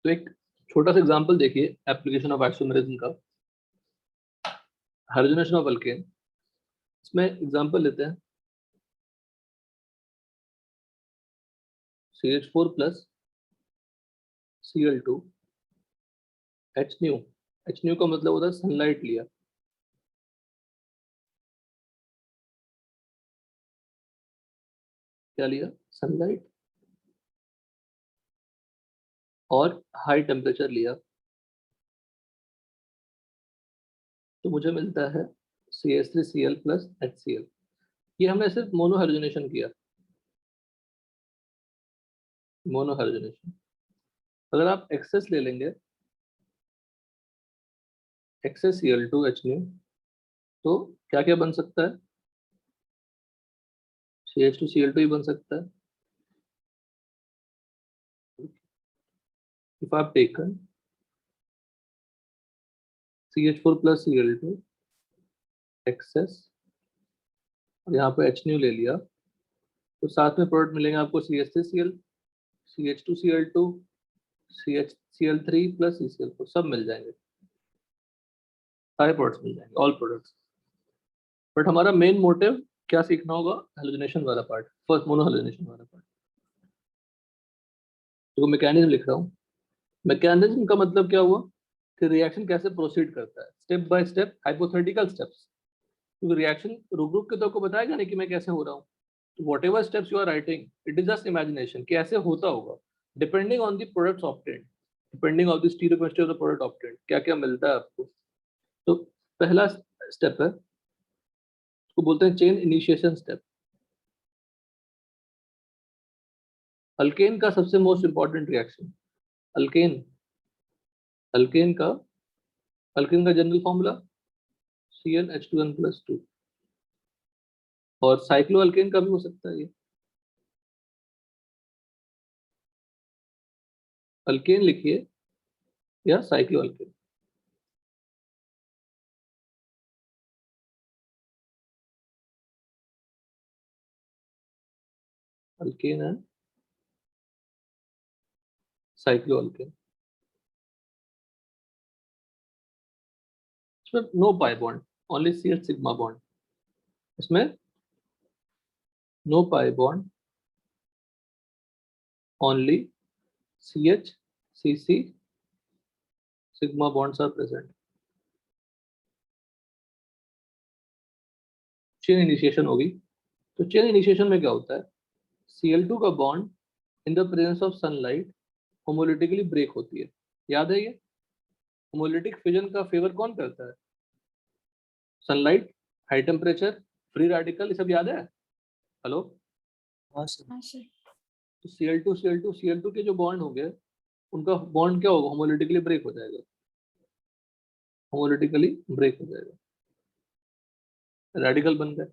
तो एक छोटा सा एग्जांपल देखिए एप्लीकेशन ऑफ आइसोमेरिज्म का, हाइड्रोजनेशन ऑफ अल्केन। इसमें एग्जांपल लेते हैं CH4 plus Cl2 HNu। HNu का मतलब होता है सनलाइट लिया, क्या लिया, सनलाइट, और हाई टेम्परेचर लिया, तो मुझे मिलता है CH3Cl प्लस HCl। ये हमने सिर्फ मोनो हाइड्रोजनेशन किया, मोनो हाइड्रोजनेशन। अगर आप एक्सेस ले लेंगे, एक्सेस Cl2HNu, तो क्या क्या बन सकता है, CH2Cl2 ही बन सकता है। If I've taken CH4 plus Cl2 access और यहाँ पे HNu ले लिया, तो साथ में प्रोडक्ट मिलेंगे आपको CH3Cl, CH2Cl2, CH3Cl3 plus CCl4, सब मिल जाएंगे, सारे प्रोडक्ट्स मिल जाएंगे, ऑल प्रोडक्ट्स। बट हमारा मेन मोटिव क्या सीखना होगा, हेलोजनेशन वाला पार्ट, फर्स्ट मोनो हेलोजनेशन वाला पार्ट। तो मैकेनिज्म लिख रहा हूँ। मैकेनिज्म का मतलब क्या हुआ कि रिएक्शन कैसे प्रोसीड करता है, step by step, hypothetical steps. क्योंकि रिएक्शन रुक रुक के तो आपको बताएगा नहीं कि मैं कैसे हो रहा हूँ। Whatever steps you are writing, it is just imagination कि ऐसे होता होगा, depending on the products obtained, depending on the stereochemistry of the product obtained, क्या क्या मिलता है आपको। तो पहला स्टेप है, उसको बोलते हैं चेन इनिशिएशन स्टेप। अल्केन का सबसे most important reaction, alkane, alkane का अल्केन का जनरल फॉर्मूला CnH2n+2, और साइक्लो अल्केन का भी हो सकता है ये। अल्केन लिखिए या साइक्लो अल्केन। अल्केन है, साइक्लो अल्केन। इसमें no pi bond, only CH sigma bond, इसमें no pi bond, only CH CC sigma bonds are present. Chain initiation होगी, तो चेन इनिशिएशन में क्या होता है, Cl2 का bond in the presence of sunlight homolytically break होती है। याद है ये, होमोलिटिक फिजन का फेवर कौन करता है, sunlight, high temperature, free radical, ये सब याद है। हेलो, हाँ सर। तो Cl2 के जो बॉन्ड होंगे, उनका बॉन्ड क्या होगा, होमोलिटिकली ब्रेक हो जाएगा, होमोलिटिकली ब्रेक हो जाएगा, रेडिकल बन गए।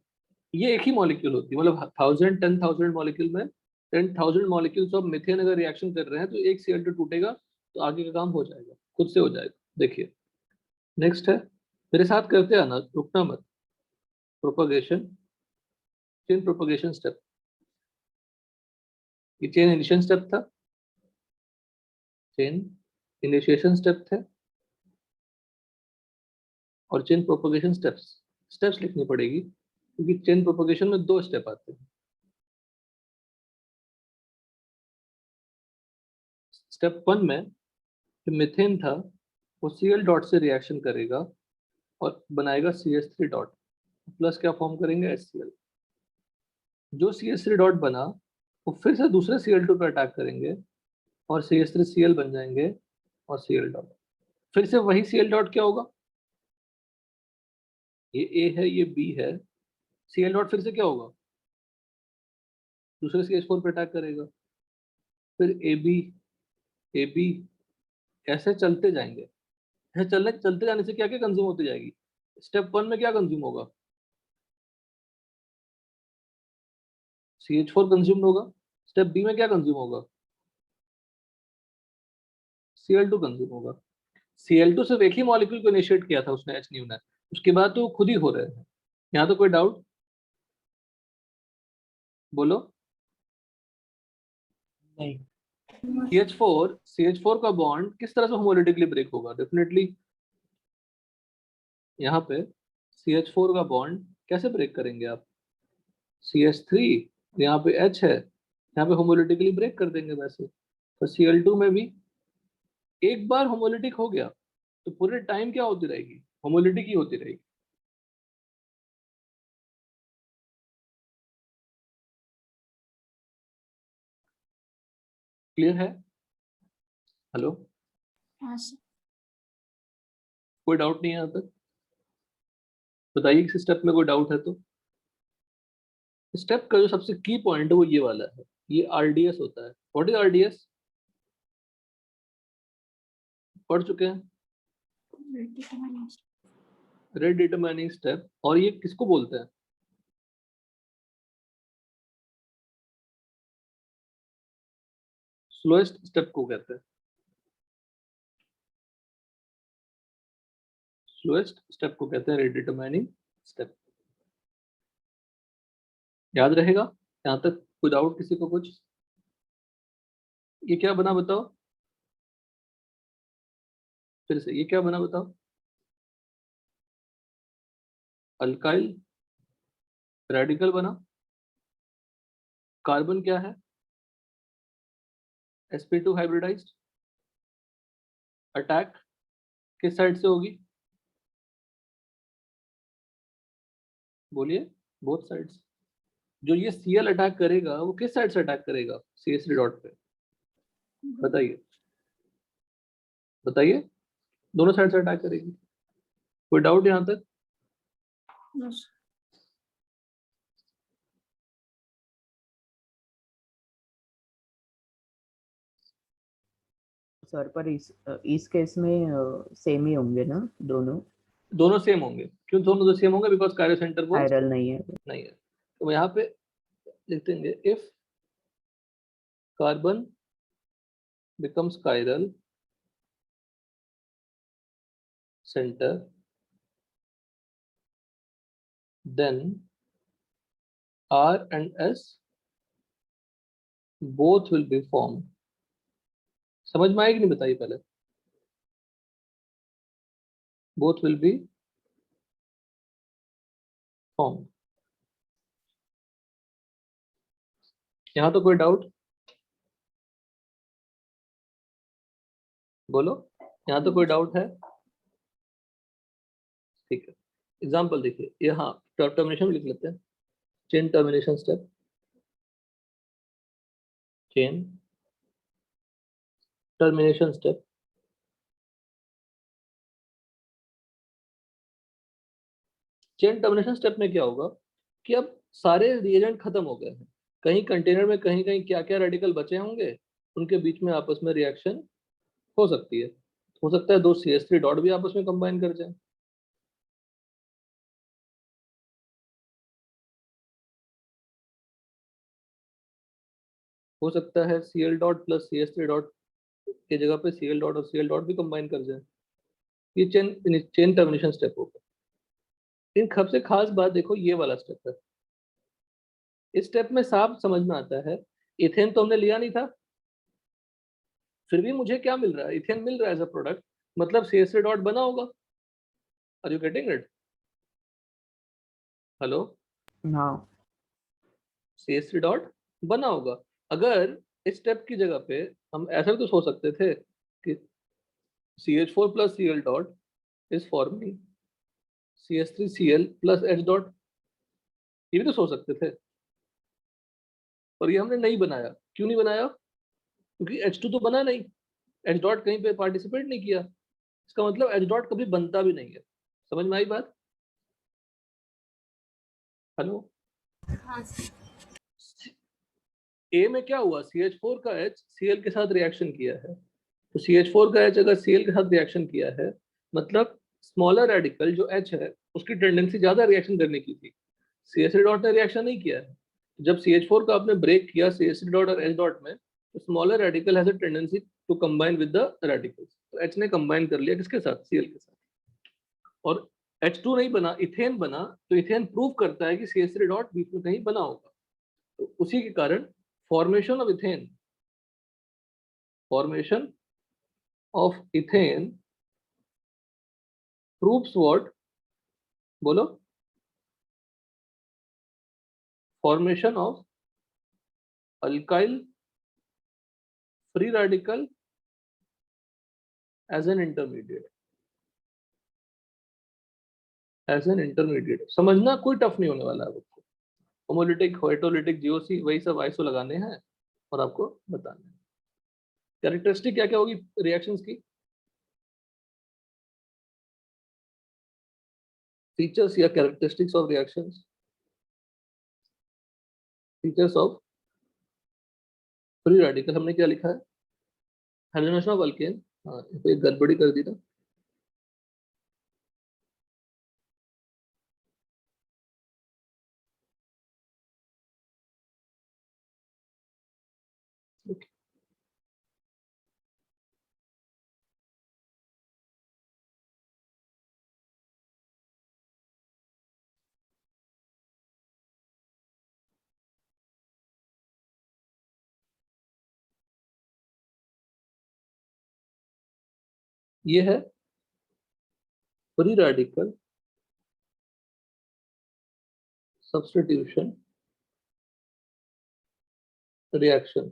ये एक ही मॉलिक्यूल होती है, मतलब 1000 मॉलिक्यूल में 10,000 मॉलिक्यूल्स ऑफ मीथेन अगर रिएक्शन कर रहे हैं, तो एक Cl2 टूटेगा तो आगे का काम हो जाएगा, खुद से हो जाएगा। देखिए नेक्स्ट है, मेरे साथ करते आना, रुकना मत। प्रोपगेशन, चेन प्रोपगेशन स्टेप, ये चेन इनिशिएशन स्टेप था, चेन इनिशिएशन स्टेप थे, और चेन प्रोपगेशन स्टेप्स, स्टेप्स लिखनी पड़ेगी क्योंकि चेन प्रोपगेशन में 2 स्टेप आते हैं। स्टेप 1 में जो मीथेन था वो Cl डॉट से रिएक्शन करेगा और बनाएगा CH3 डॉट, प्लस क्या फॉर्म करेंगे, HCl। जो CH3 डॉट बना वो फिर से दूसरे Cl2 पे अटैक करेंगे और CH3Cl बन जाएंगे और Cl डॉट, फिर से वही Cl डॉट क्या होगा, ये A है ये B है, Cl डॉट फिर से क्या होगा, दूसरे CH4 पे अटैक करेगा, फिर AB ऐसे चलते जाएंगे। ऐसे चलते जाने से क्या क्या कंज्यूम होती जाएगी, स्टेप 1 में क्या कंज्यूम होगा, CH4 कंज्यूम होगा, स्टेप B में क्या कंज्यूम होगा, Cl2 कंज्यूम होगा। Cl2 सिर्फ एक ही मॉलिक्यूल को इनिशिएट किया था उसने, HNu ने, उसके बाद तो खुद ही हो रहे हैं। यहाँ तो कोई डाउट, बोलो। नहीं। CH4 का बॉन्ड किस तरह से होमोलिटिकली ब्रेक होगा? डेफिनेटली यहाँ पे CH4 का बॉन्ड कैसे ब्रेक करेंगे आप? CH3, यहाँ पे H है, यहाँ पे होमोलिटिकली ब्रेक कर देंगे वैसे। तो Cl2 में भी एक बार होमोलिटिक हो गया तो पूरे टाइम क्या होती रहेगी? होमोलिटिक ही होती रहेगी। क्लियर है? हेलो, हाँ सर। कोई डाउट नहीं है यहाँ तक? बताइए किसी स्टेप में कोई डाउट है तो। स्टेप का जो सबसे की पॉइंट है वो ये वाला है, ये RDS होता है। What is RDS? पढ़ चुके हैं, रेट डिटरमाइनिंग स्टेप। और ये किसको बोलते हैं? स्लोएस्ट स्टेप को कहते हैं। स्लोएस्ट स्टेप को कहते हैं रेट डिटरमाइनिंग स्टेप। याद रहेगा यहाँ तक? कोई डाउट किसी को कुछ? ये क्या बना बताओ फिर से, ये क्या बना बताओ? अल्काइल रेडिकल बना। कार्बन क्या है? sp2 hybridised. अटैक किस साइड से होगी? बोलिए, बोथ साइड्स। जो ये Cl अटैक करेगा वो किस साइड से अटैक करेगा? CH3 डॉट पे। बताइए बताइए, दोनों साइड से अटैक करेगी। कोई डाउट यहाँ तक? सर पर इस केस में सेम ही होंगे ना दोनों? दोनों सेम होंगे। क्यों दोनों सेम होंगे? बिकॉज कायरो सेंटर वो कायरल नहीं है। नहीं है। तो यहाँ पे लिख देंगे if carbon becomes chiral center, then R and S both will be formed। समझ में आएगी नहीं? बताइए पहले। both will be formed। यहाँ तो कोई डाउट? बोलो, यहाँ तो कोई डाउट है? ठीक है, एग्जाम्पल देखिए यहाँ टर्मिनेशन लिख लेते हैं। Chain termination step, chain termination step. Chain termination step में क्या होगा कि अब सारे रिएजेंट खत्म हो गए हैं, कहीं कंटेनर में कहीं कहीं क्या क्या रेडिकल बचे होंगे, उनके बीच में आपस में रिएक्शन हो सकती है। हो सकता है दो CH3 डॉट भी आपस में कंबाइन कर जाए। हो सकता है Cl dot plus CH3 dot की जगह पे Cl डॉट और Cl डॉट भी कंबाइन कर जाए। ये चेन टर्मिनेशन स्टेप होगा। इन सबसे खास बात देखो ये वाला स्टेप है। इस स्टेप में साफ समझ में आता है, इथेन तो हमने लिया नहीं था, फिर भी मुझे क्या मिल रहा है? इथेन मिल रहा है एज अ प्रोडक्ट, मतलब CH3 डॉट बना होगा। Are you getting it? Hello, हाँ। CH3 डॉट बना होगा। अगर इस स्टेप की जगह पे हम ऐसा भी तो सोच सकते थे कि CH4 plus Cl dot is forming CH3Cl plus H dot, ये भी तो सोच सकते थे। और ये हमने नहीं बनाया। क्यों नहीं बनाया? क्योंकि H2 तो बना नहीं, H डॉट कहीं पे पार्टिसिपेट नहीं किया, इसका मतलब H डॉट कभी बनता भी नहीं है। समझ में आई बात? हेलो, हाँ सर। ए में क्या हुआ? CH4 का H Cl के साथ रिएक्शन किया है, तो CH4 का H अगर Cl के साथ रिएक्शन किया है, मतलब स्मॉलर रेडिकल जो H है उसकी टेंडेंसी ज्यादा रिएक्शन करने की थी। CH3 डॉट ने रिएक्शन नहीं किया है। जब CH4 का आपने ब्रेक किया CH3 डॉट और H डॉट में, तो smaller radical has a tendency to combine with the radicals. तो H ने कंबाइन कर लिया किसके साथ? Cl के साथ। और H2 नहीं बना, इथेन बना, तो इथेन प्रूव करता है कि CH3 डॉट बीच में कहीं बना होगा। तो उसी के कारण formation of ethane formation of ethane proves what, बोलो, formation of alkyl free radical as an intermediate, as an intermediate. समझना कोई टफ नहीं होने वाला है आपको। होमोलिटिक, हेटेरोलिटिक, जीओसी, वही सब आइसो लगाने हैं और आपको बताना है। कैरेक्टरिस्टिक क्या क्या होगी रिएक्शंस की, फीचर्स या characteristics of reactions, features of free radical. हमने क्या लिखा है, हाइड्रोजन ऑफ अल्केन। हाँ, यहाँ पे एक गड़बड़ी कर दी ना। Okay. ये है free radical substitution reaction,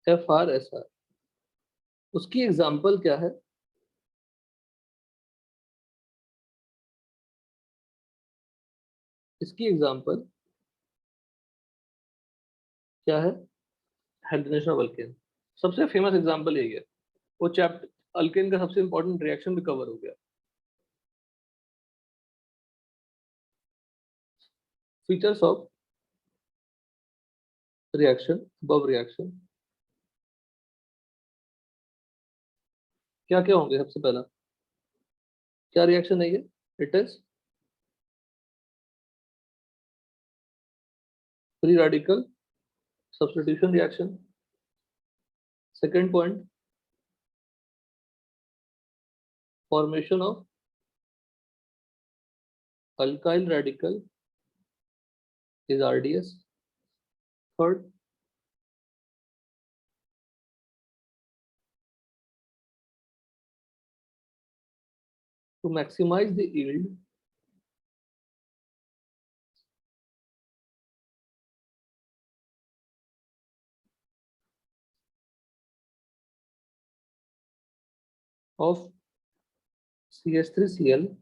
FR-SR। उसकी एग्जांपल क्या है, इसकी एग्जांपल क्या है, हाइड्रोजन ऑफ अल्केन। सबसे फेमस एग्जांपल यही है। वो चैप्टर अल्केन का सबसे इंपॉर्टेंट रिएक्शन भी कवर हो गया। Features of reaction, above reaction क्या क्या होंगे। सबसे पहला क्या रिएक्शन है ये, it is free radical substitution reaction. Second point, formation of alkyl radical is RDS. Third, to maximize the yield of CH3Cl,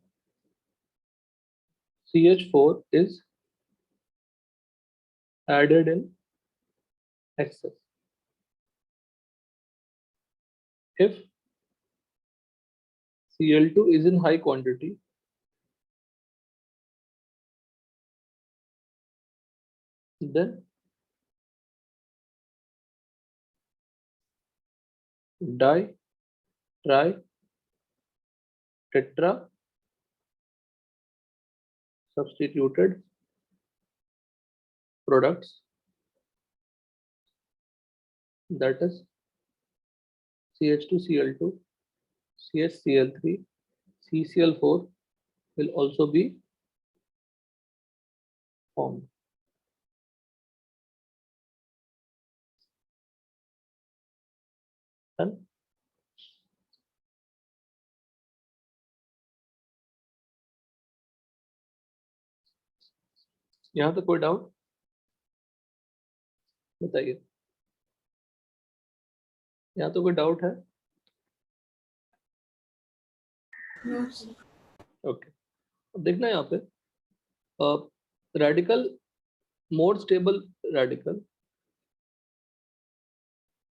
CH4 is added in excess. If Cl2 is in high quantity, then di, tri, tetra substituted products, that is CH2Cl2, CHCl3, CCl4 will also be formed. And यहाँ तक कोई doubt बताइए, यहाँ तो कोई doubt है? No, sir. Okay, अब देखना है यहाँ पे radical, more stable radical,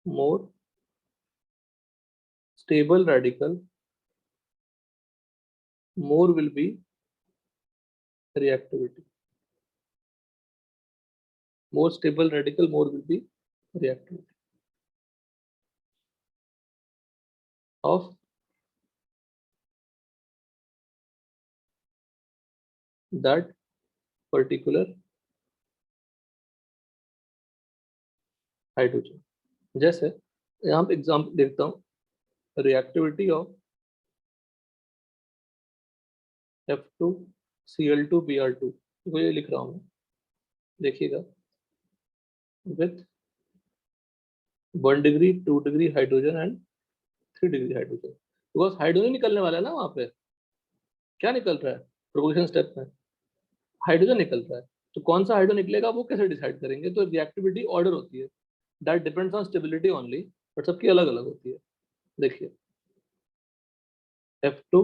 more stable radical, more will be reactivity. More stable radical, more will be reactivity of that particular hydrogen. जैसे यहाँ पे एग्जाम्पल देखता हूँ, रिएक्टिविटी ऑफ F2Cl2Br2, तो ये लिख रहा हूँ, देखिएगा with 1 degree 2 degree hydrogen and 3 degree hydrogen, because hydrogen निकलने वाला है ना वहां पे। क्या निकल रहा है प्रोपोगेशन स्टेप में? हाइड्रोजन निकल रहा है। तो कौन सा हाइड्रोजन निकलेगा वो कैसे डिसाइड करेंगे? तो रिएक्टिविटी ऑर्डर होती है, that depends on stability only, but सबकी अलग अलग होती है। देखिए F2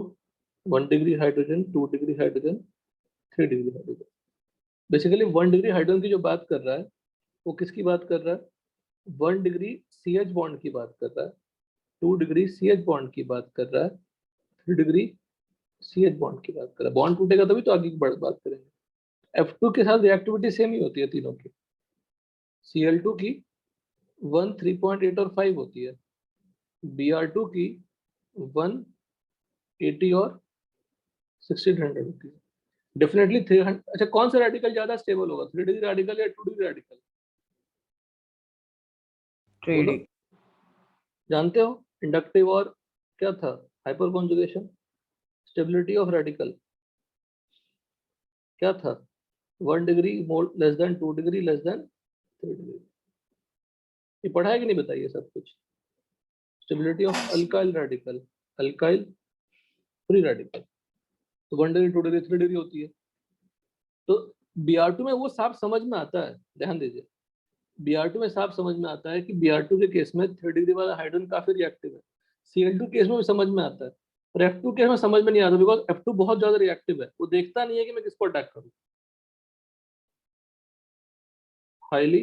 1 degree hydrogen, 2 degree hydrogen, 3 degree hydrogen. Basically 1 degree hydrogen की जो बात कर रहा है वो किसकी बात कर रहा है? 1 डिग्री CH बॉन्ड की बात कर रहा है, 2 डिग्री CH बॉन्ड की बात कर रहा है, 3 डिग्री CH बॉन्ड की बात कर रहा है। बॉन्ड टूटेगा तभी तो आगे की बात करेंगे। F2 के साथ रिएक्टिविटी सेम ही होती है तीनों की। Cl2 की 1 3.8 और 5 होती है, Br2 की 1 80 और 1600 होती है। डेफिनेटली 300। अच्छा, कौन सा रेडिकल ज्यादा स्टेबल होगा, 3 डिग्री रेडिकल या 2 डिग्री रेडिकल? बोलो, ट्रेडिंग। जानते हो इंडक्टिव और क्या था, hyper conjugation, stability of radical क्या था? 1 degree more less than 2 degree less than 3 degree. ये पढ़ा है कि नहीं बताइए सब कुछ? Stability of alkyl radical, alkyl free radical, तो 1 डिग्री 2 डिग्री 3 डिग्री होती है। तो Br2 में वो साफ समझ में आता है, ध्यान दीजिए। Br2 में साफ समझ में आता है कि Br2 के केस में 3 डिग्री वाला हाइड्रोजन काफी रिएक्टिव है। Cl2 केस में भी समझ में आता है, पर F2 केस में समझ में नहीं आता, बिकॉज F2 बहुत ज्यादा रिएक्टिव है। वो देखता नहीं है कि मैं किसको अटैक करूं। Highly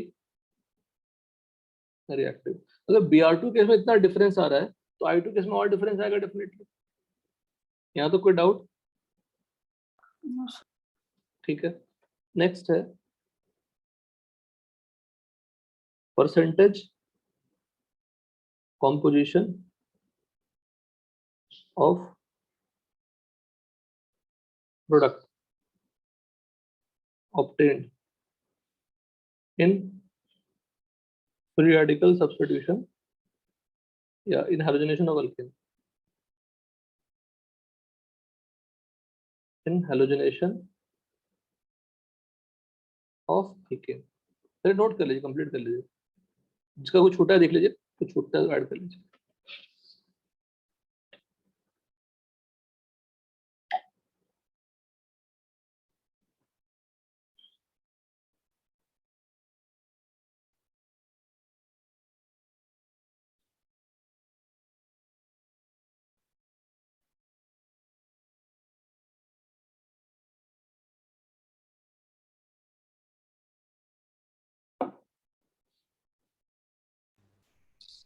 reactive. अगर Br2 केस में इतना डिफरेंस आ रहा है तो I2 केस में और डिफरेंस आएगा डेफिनेटली। यहाँ तो कोई डाउट? No, sir. ठीक है, नेक्स्ट है percentage composition of product obtained in free radical substitution या in halogenation of alkane, in halogenation of alkane। चलिए नोट कर लीजिए, कंप्लीट कर लीजिए। जिसका कुछ छूटा है देख लीजिए, कुछ छूटा है ऐड कर लीजिए।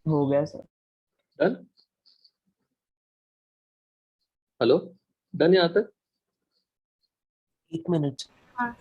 हो गया सर। डन? हेलो, डन यहाँ तक? 1 मिनट। हाँ,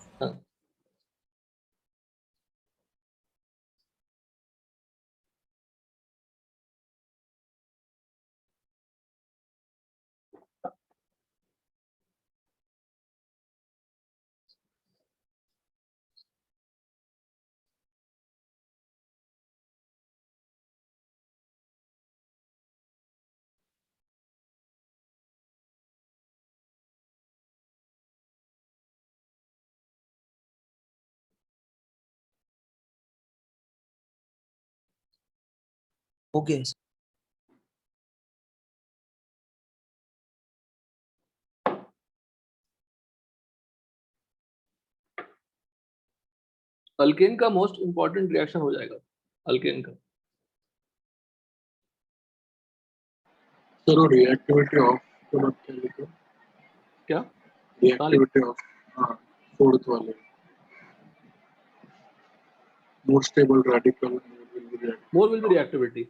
हो गया सर। अल्केन का मोस्ट इंपॉर्टेंट रिएक्शन हो जाएगा अल्केन का। सर रिएक्टिविटी ऑफ प्रोडक्ट क्या लिखा? क्या रिएक्टिविटी ऑफ, हाँ, फोर्थ वाले most stable radical more will be reactivity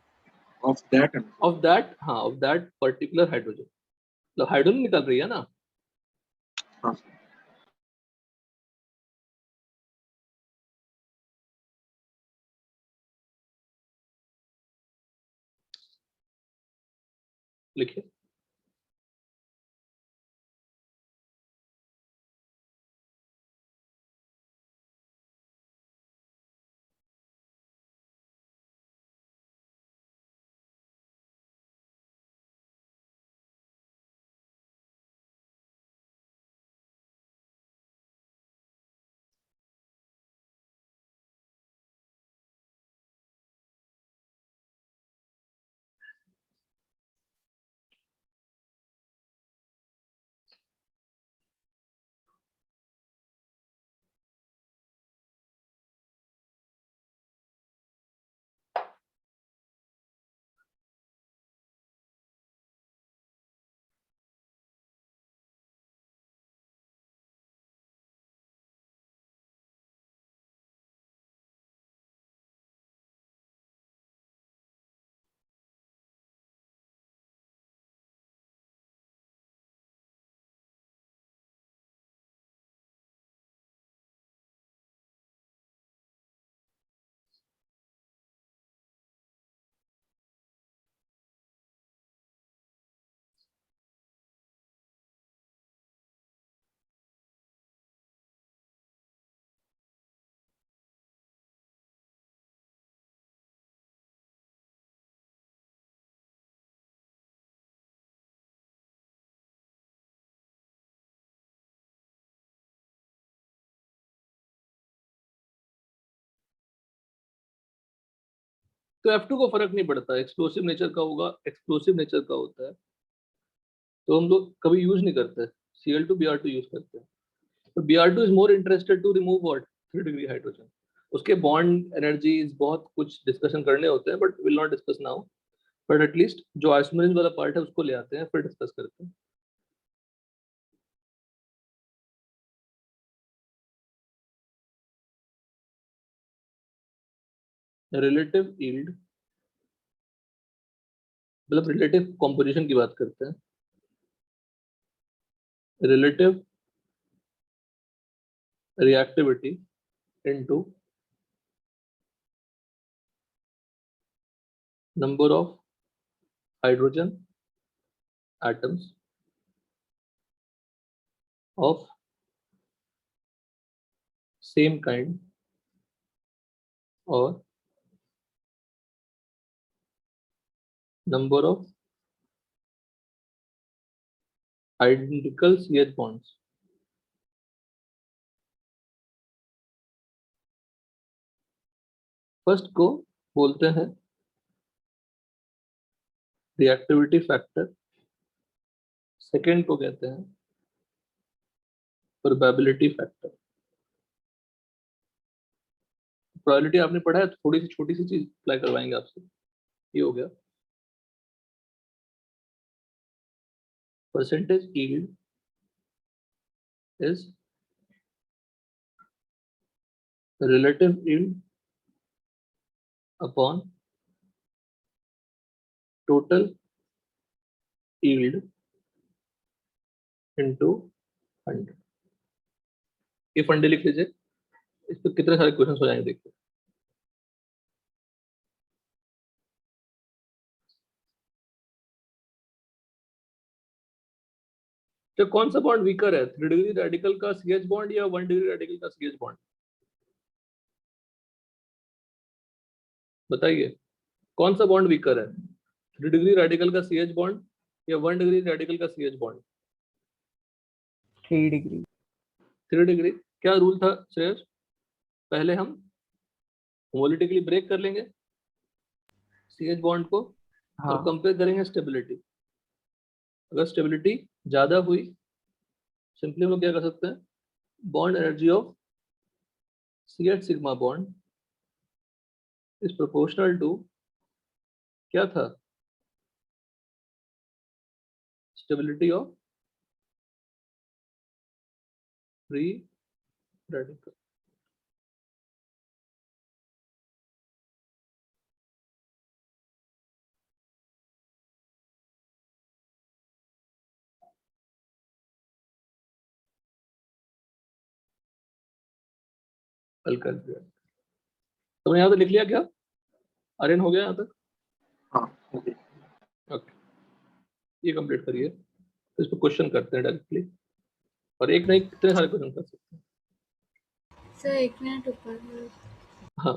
of that end of that, हाँ, ऑफ दैट पर्टिकुलर हाइड्रोजन। मतलब हाइड्रोजन निकल रही है ना, हाँ लिखिए। तो F2 को फर्क नहीं पड़ता, एक्सप्लोसिव नेचर का होगा, एक्सप्लोसिव नेचर का होता है, तो हम लोग कभी यूज नहीं करते, Cl2 Br2 यूज करते हैं। तो Br2 is more interested to remove what 3 degree hydrogen. उसके बॉन्ड एनर्जीज बहुत कुछ डिस्कशन करने होते हैं, but will not discuss now, but at least जो आइसोमरेज वाला पार्ट है उसको ले आते हैं, फिर डिस्कस करते हैं। रिलेटिव यील्ड मतलब रिलेटिव कॉम्पोजिशन की बात करते हैं। Relative reactivity into number of hydrogen atoms of same kind or number of identical CH bonds first को बोलते हैं रिएक्टिविटी फैक्टर, सेकेंड को कहते हैं प्रोबेबिलिटी फैक्टर। प्रोबेबिलिटी आपने पढ़ा है, थोड़ी सी छोटी सी चीज अप्लाई करवाएंगे आपसे, ये हो गया percentage yield is relative yield upon total yield into 100। ये फंडे लिख लीजिए, इस पर कितने सारे क्वेश्चंस हो जाएंगे देखिए। तो कौन सा बॉन्ड वीकर है, 3 डिग्री रेडिकल का CH बॉन्ड या 1 डिग्री रेडिकल का CH बॉन्ड? बताइए कौन सा बॉन्ड वीकर है, 3 डिग्री रेडिकल का CH बॉन्ड या 1 डिग्री रेडिकल का CH बॉन्ड? 3 डिग्री। 3 डिग्री। क्या रूल था श्रेयस? पहले हम होमोलिटिकली ब्रेक कर लेंगे CH बॉन्ड को और कंपेयर करेंगे स्टेबिलिटी। अगर स्टेबिलिटी ज्यादा हुई, सिंपली हम लोग क्या कर सकते हैं, bond energy of CH sigma bond is proportional to क्या था, stability of free radical. Alkyl तो यहाँ तक लिख लिया क्या? आर्यन हो गया यहाँ तक? हाँ ओके। ओके, ये कंप्लीट करिए, इस पर क्वेश्चन करते हैं डायरेक्टली, और एक नहीं कितने सारे क्वेश्चन कर सकते हैं। सर 1 मिनट ऊपर। हाँ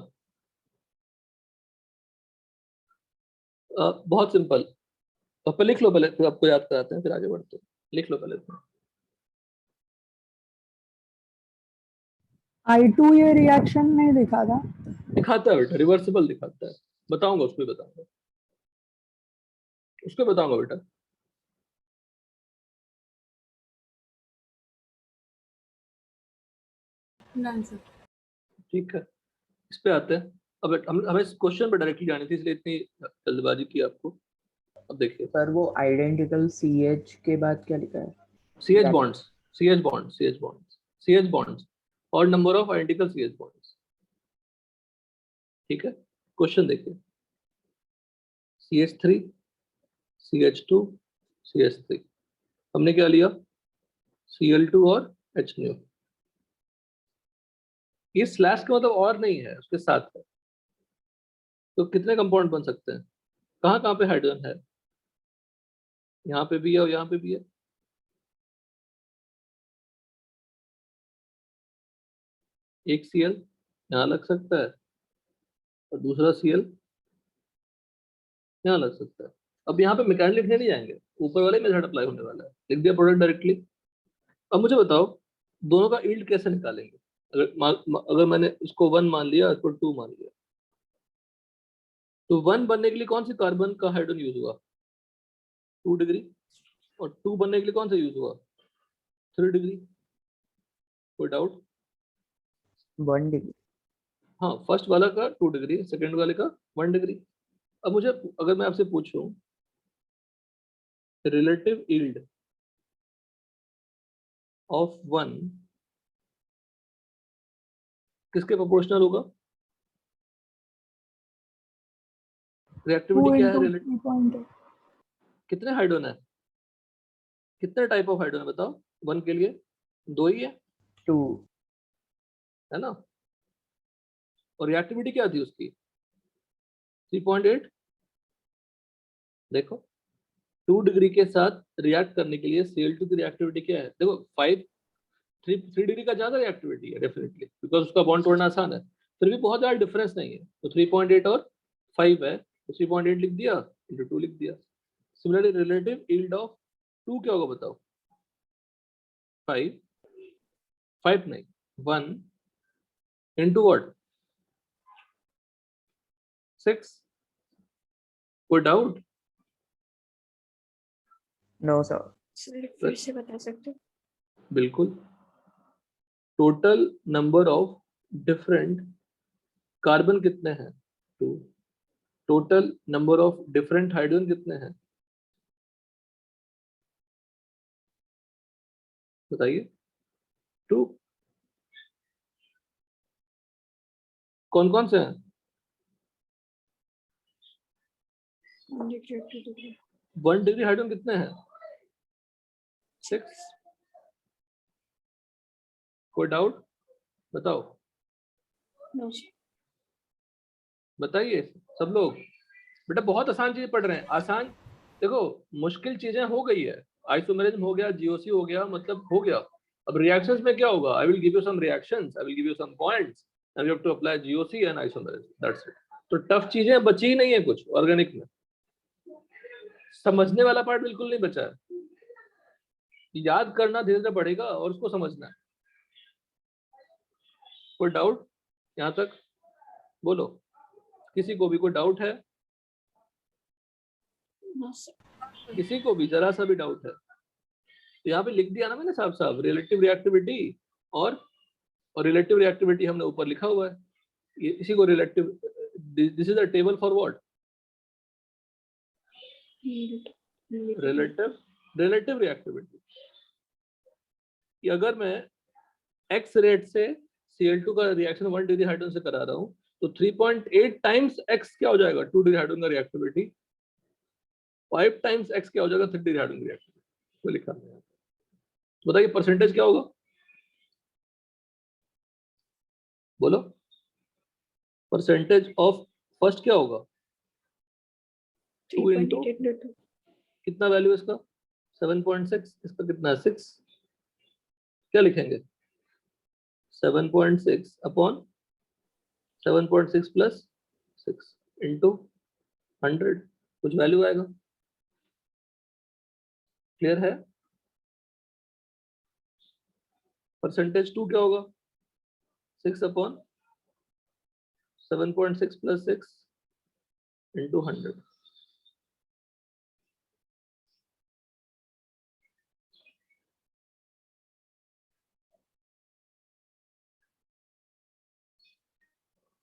बहुत सिंपल, तो पहले लिख लो, पहले फिर आपको याद कराते हैं, फिर आगे बढ़ते हैं। लिख लो पहले तो। I2 ये रिएक्शन नहीं दिखा था। दिखाता है बेटा, रिवर्सिबल दिखाता है, बताऊंगा, उसको भी बताऊंगा, उसको बताऊंगा बेटा। Done sir. ठीक है, इस पे आते हैं। अब हमें इस क्वेश्चन पे डायरेक्टली जानी थी, इसलिए इतनी जल्दबाजी की आपको। अब देखिए सर वो आइडेंटिकल CH के बाद क्या लिखा है? CH bonds, CH bonds, CH bonds, CH bonds और number of identical CH bonds। ठीक है, क्वेश्चन देखिए, CH3 CH2 CH3, हमने क्या लिया, Cl2 और H nu। ये स्लैश का मतलब और नहीं है, उसके साथ है। तो कितने कंपाउंड बन सकते हैं, कहाँ कहाँ पे हाइड्रोजन है, यहाँ पे भी है और यहाँ पे भी है। एक Cl यहाँ लग सकता है और दूसरा Cl यहाँ लग सकता है। अब यहाँ पे मैकेनिकल लिखने नहीं जाएंगे, ऊपर वाले मेथड अप्लाई होने वाला है, लिख दिया प्रोडक्ट डायरेक्टली। अब मुझे बताओ दोनों का यील्ड कैसे निकालेंगे, अगर मैंने इसको 1 मान लिया, इसको 2 मान लिया, तो 1 बनने के लिए कौन सी कार्बन का हाइड्रोजन यूज हुआ? 2 डिग्री। और 2 बनने के लिए कौन सा यूज हुआ? 3 डिग्री। कोई डाउट? 1 डिग्री। हाँ, फर्स्ट वाला का 2 डिग्री, सेकंड वाले का 1 डिग्री। अब मुझे अगर मैं आपसे पूछूं रिलेटिव यील्ड ऑफ 1 किसके प्रोपोर्शनल होगा? टू रिएक्टिविटी क्या है? इंटू 3.8 कितने हाइड्रोजन है? कितने टाइप ऑफ हाइड्रोजन बताओ? 1 के लिए 2 ही है 2। है ना? और रिएक्टिविटी क्या थी उसकी? 3.8। देखो 2 डिग्री के साथ रिएक्ट करने के लिए Cl2 की रिएक्टिविटी क्या है? देखो 3 डिग्री का ज्यादा रिएक्टिविटी है डेफिनेटली, बिकॉज उसका बॉन्ड तोड़ना आसान है, फिर भी बहुत ज्यादा डिफरेंस नहीं है। तो 3.8 और 5 है, तो 3.8 लिख दिया इंटू 2 लिख दिया। सिमिलरली रिलेटिव यील्ड ऑफ 2 क्या होगा बताओ? 5 नहीं 1 इंटू व्हाट? 6। कोई डाउट? No sir. सर फिर से बता सकते हो? बिल्कुल। Total number of different carbon कितने हैं? 2। Total number of different hydrogen कितने हैं? बताइए। 2। कौन कौन से हैं? 1 डिग्री 1 डिग्री हाइड्रोजन कितने हैं? 6। कोई डाउट? बताओ, नो सर। बताइए सब लोग। बेटा बहुत आसान चीज पढ़ रहे हैं, आसान। देखो मुश्किल चीजें हो गई है, आइसोमेरिज्म हो गया, जीओसी हो गया, मतलब हो गया। अब रिएक्शंस में क्या होगा? I will give you some reactions, I will give you some points and you have to apply GOC and isomerism, that's it. तो टफ चीजें बची ही नहीं है कुछ ऑर्गेनिक में, समझने वाला पार्ट बिल्कुल नहीं बचा है। याद करना धीरे धीरे बढ़ेगा और उसको समझना है। कोई डाउट यहाँ तक? बोलो, किसी को भी कोई डाउट है? No sir. किसी को भी जरा सा भी डाउट है तो यहाँ पे लिख दिया ना मैंने साफ साफ, रिलेटिव रिएक्टिविटी और रिलेटिव रिएक्टिविटी हमने ऊपर लिखा हुआ है। ये इसी को relative, this is a table for what? Relative reactivity. कि अगर मैं x रेट से Cl2 का रिएक्शन 1 डिग्री हाइड्रोजन से करा रहा हूँ तो 3.8 टाइम्स x क्या हो जाएगा 2 डिग्री हाइड्रोजन का रिएक्टिविटी, 5 टाइम्स x क्या हो जाएगा 3 डिग्री हाइड्रोजन रिएक्टिविटी। तो लिखा है, बताइए परसेंटेज क्या होगा? बोलो, परसेंटेज ऑफ फर्स्ट क्या होगा? 2 इंटू कितना वैल्यू इसका? 7.6। इसका कितना है? 6। क्या लिखेंगे? 7.6 अपॉन 7.6 प्लस 6 इंटू 100, कुछ वैल्यू आएगा। क्लियर है? परसेंटेज 2 क्या होगा? 6 अपॉन 7.6 प्लस 6 इंटू 100।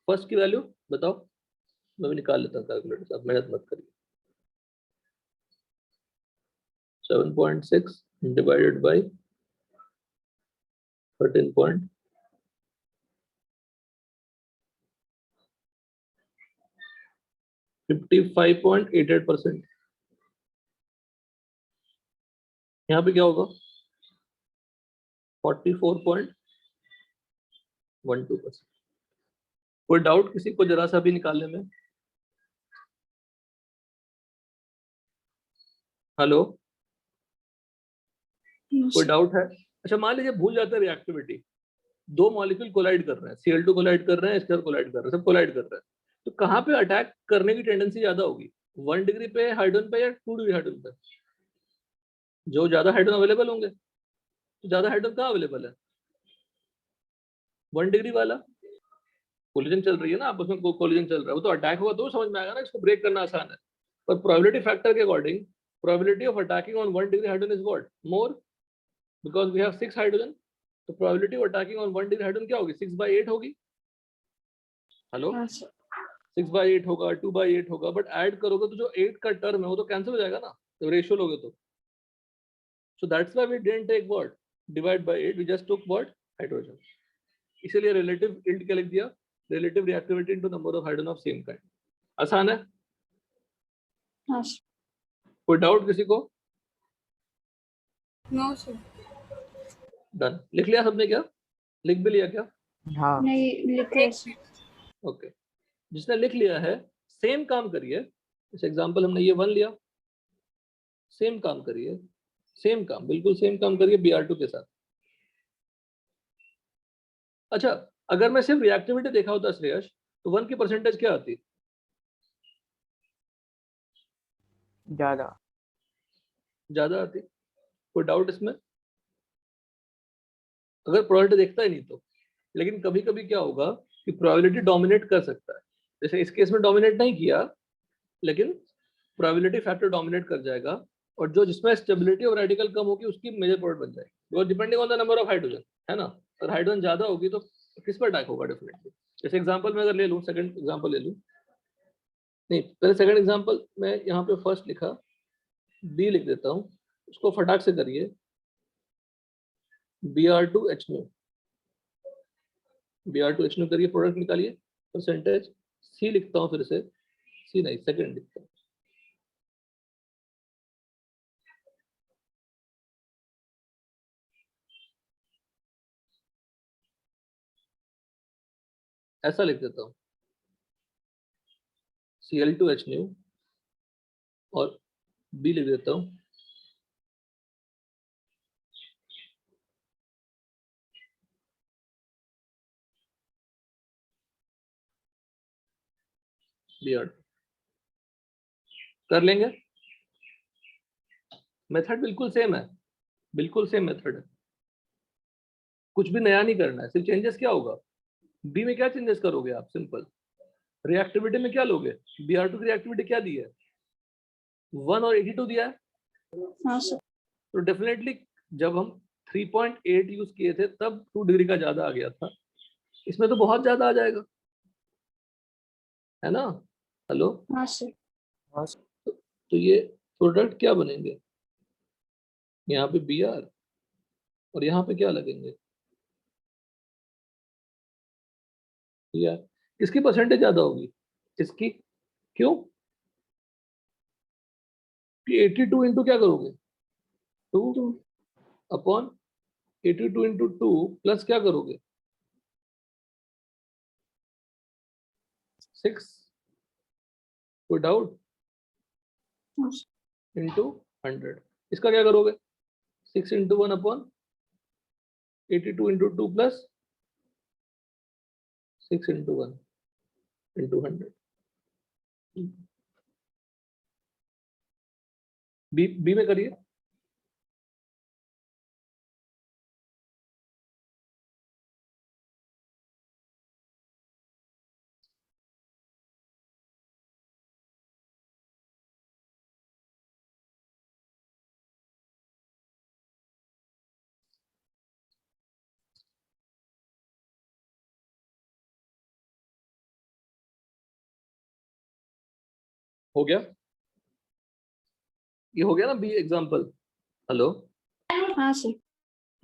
फर्स्ट की वैल्यू बताओ, मैं भी निकाल लेता हूँ कैलकुलेटर से, आप मेहनत मत करिए। 7.6 डिवाइडेड बाई 13. 55.88%। यहाँ पे क्या होगा? 44.12%। कोई डाउट किसी को जरा सा भी निकालने में? हेलो, कोई डाउट है? अच्छा मान लीजिए भूल जाते हैं रिएक्टिविटी, 2 मॉलिक्यूल कोलाइड कर रहे हैं, Cl2 कोलाइड कर रहे हैं, H2 कोलाइड कर रहे हैं, सब कोलाइड कर रहे हैं, तो कहाँ पे अटैक करने की टेंडेंसी ज्यादा होगी? 1 डिग्री पे हाइड्रोजन पे या 2 डिग्री हाइड्रोजन पे? जो ज्यादा हाइड्रोजन अवेलेबल होंगे, तो ज्यादा हाइड्रोजन कहाँ अवेलेबल है? 1 डिग्री वाला। कोलिजन चल रही है ना, आपस में कोलिजन चल रहा है, वो तो अटैक हुआ तो समझ में आएगा ना, इसको ब्रेक करना आसान है। पर प्रोबेबिलिटी फैक्टर के according probability of attacking on 1 degree hydrogen is what? More, because we have 6 hydrogen. तो probability of attacking on 1 degree hydrogen क्या होगी? 6/8 होगी। हेलो, हाँ सर 6/8 होगा, 2/8 होगा, बट ऐड करोगे तो जो 8 का टर्म है वो तो कैंसिल हो जाएगा ना, जब रेशियो लोगे तो। So that's why we didn't take what divide by 8, we just took what hydrogen. इसीलिए रिलेटिव यील्ड क्या लिख दिया? Relative reactivity into number of hydrogen of same kind. आसान है। हाँ सर कोई डाउट किसी को? No sir done. लिख लिया सबने? क्या लिख भी लिया क्या? हाँ नहीं लिखे सर। ओके, जिसने लिख लिया है सेम काम करिए। इस एग्जांपल हमने ये 1 लिया, सेम काम करिए, सेम काम, बिल्कुल सेम काम करिए Br2 के साथ। अच्छा, अगर मैं सिर्फ रिएक्टिविटी देखा होता श्रेयस, तो 1 की परसेंटेज क्या आती? ज्यादा आती। कोई डाउट इसमें? अगर प्रोबेबिलिटी देखता ही नहीं तो। लेकिन कभी कभी क्या होगा कि प्रोबेबिलिटी डोमिनेट कर सकता है। जैसे इस केस में डोमिनेट नहीं किया, लेकिन प्रोबेबिलिटी फैक्टर डोमिनेट कर जाएगा, और जो जिसमें स्टेबिलिटी ऑफ रेडिकल कम होगी उसकी मेजर प्रोडक्ट बन जाएगी, because depending on the number of hydrogen, है ना। अगर हाइड्रोजन ज्यादा होगी तो किस पर अटैक होगा? डेफिनेटली। जैसे एग्जांपल में अगर ले लूं, सेकंड एग्जांपल ले लूं, नहीं पहले सेकंड एग्जांपल मैं यहाँ पे फर्स्ट लिखा, बी लिख देता हूँ, उसको फटाक से करिए। Br2HNO, Br2HNO करिए, प्रोडक्ट निकालिए, परसेंटेज। सी लिखता हूँ फिर से, सी नहीं सेकंड लिखता हूँ। ऐसा लिख देता हूँ, Cl2HNO, और बी लिख देता हूँ Br2। कर लेंगे? मेथड बिल्कुल सेम है, बिल्कुल सेम मेथड है, कुछ भी नया नहीं करना है। सिर्फ चेंजेस क्या होगा? बी में क्या चेंजेस करोगे आप? सिंपल। रिएक्टिविटी में क्या लोगे? Br2 की रिएक्टिविटी क्या दी है? 1 और 82 दिया है। हाँ सर तो डेफिनेटली जब हम 3.8 यूज किए थे तब 2 डिग्री का ज्यादा आ गया था, इसमें तो बहुत ज्यादा आ जाएगा, है ना। हेलो, हाँ सर हाँ सर। तो ये प्रोडक्ट क्या बनेंगे? यहाँ पे Br और यहाँ पे क्या लगेंगे? Br। किसकी परसेंटेज ज्यादा होगी? इसकी। क्यों? कि 82 इंटू क्या करोगे? 2 अपॉन 82 इंटू 2 प्लस क्या करोगे? 6। कोई डाउट? हाँ सर इंटू 100। इसका क्या करोगे? 6 into 1 upon 82 into 2 plus 6 into 1 into 100। B में करिए। हो गया? ये हो गया ना बी एग्जांपल। हेलो, हाँ सर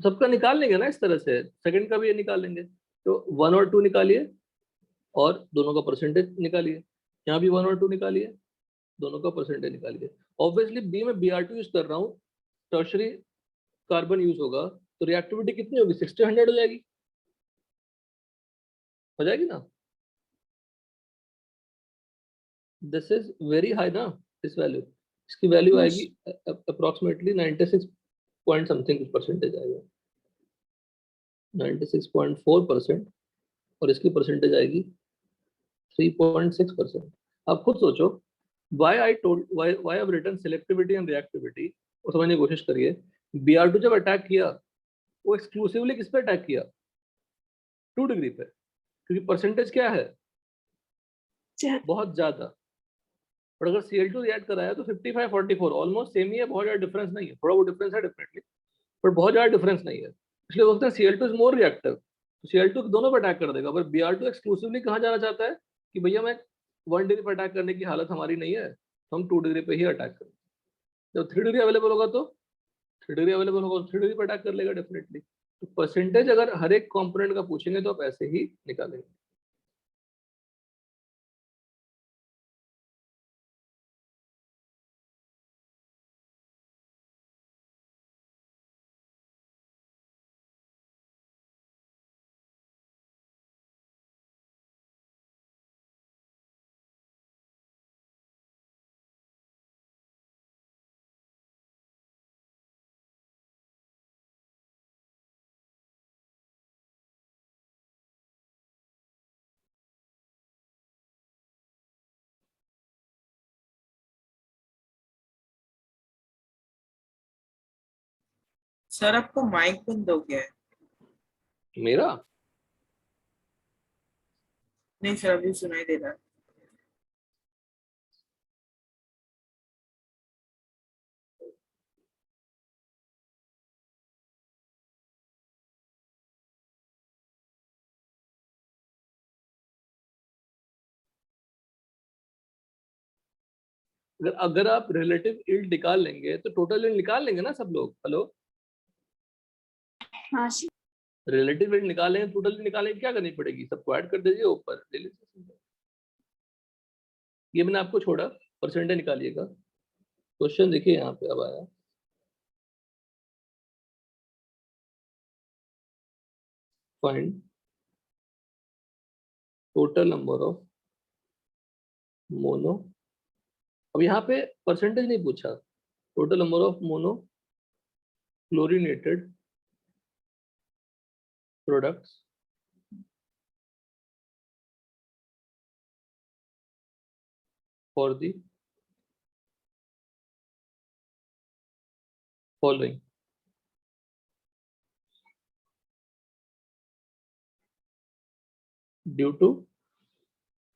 सबका निकाल लेंगे ना इस तरह से, सेकंड का भी ये निकाल लेंगे। तो 1 और 2 निकालिए और दोनों का परसेंटेज निकालिए। यहाँ भी 1 और 2 निकालिए, दोनों का परसेंटेज निकालिए। ऑब्वियसली बी में Br2 यूज कर रहा हूँ, टर्शरी कार्बन यूज होगा, तो रिएक्टिविटी कितनी होगी? 60-100 हो जाएगी, हो जाएगी ना। दिस इज वेरी हाई ना, दिस वैल्यू। इसकी वैल्यू Yes. आएगी अप्रोक्सीमेटली 96 पॉइंट समथिंग परसेंटेज आएगा, 96.4%, और इसकी परसेंटेज आएगी 3.6%। आप खुद सोचो, why I've written selectivity and reactivity, वो समझने की कोशिश करिए। Br2 जब अटैक किया, वो एक्सक्लूसिवली किस पे अटैक किया? 2 डिग्री पे। क्योंकि परसेंटेज क्या है, ज्यादा। बहुत ज्यादा। और अगर Cl2 रिएक्ट कराया तो 55-44 ऑलमोस्ट सेम ही है, बहुत ज्यादा डिफरेंस नहीं है, थोड़ा वो डिफरेंस है डेफिनेटली, पर बहुत ज्यादा डिफरेंस नहीं है। इसलिए बोलते हैं Cl2 इज मोर रिएक्टिव, तो Cl2 दोनों पर अटैक कर देगा। पर Br2 एक्सक्लूसिवली कहाँ जाना चाहता है कि भैया मैं 1 डिग्री पर अटैक करने की हालत हमारी नहीं है, तो हम 2 डिग्री पे ही अटैक करें। जब 3 डिग्री अवेलेबल होगा तो 3 डिग्री अवेलेबल होगा, 3 डिग्री पर अटैक कर लेगा डेफिनेटली। तो परसेंटेज अगर हर एक कॉम्पोनेंट का पूछेंगे तो आप ऐसे ही निकालेंगे। सर आपको माइक बंद हो गया है। मेरा नहीं सर, अभी सुनाई दे रहा है। अगर आप रिलेटिव यील्ड निकाल लेंगे तो टोटल यील्ड निकाल लेंगे ना सब लोग। हेलो, हाँ सर। रिलेटिव यील्ड निकालेंगे, टोटल यील्ड निकालेंगे, क्या करनी पड़ेगी, सबको ऐड कर दीजिए ऊपर ले लीजिए। ये मैंने आपको छोड़ा, परसेंटेज निकालिएगा। क्वेश्चन देखिए यहाँ पे अब आया, find total number of mono. अब यहाँ पे परसेंटेज नहीं पूछा, total number of mono chlorinated products for the following. Due to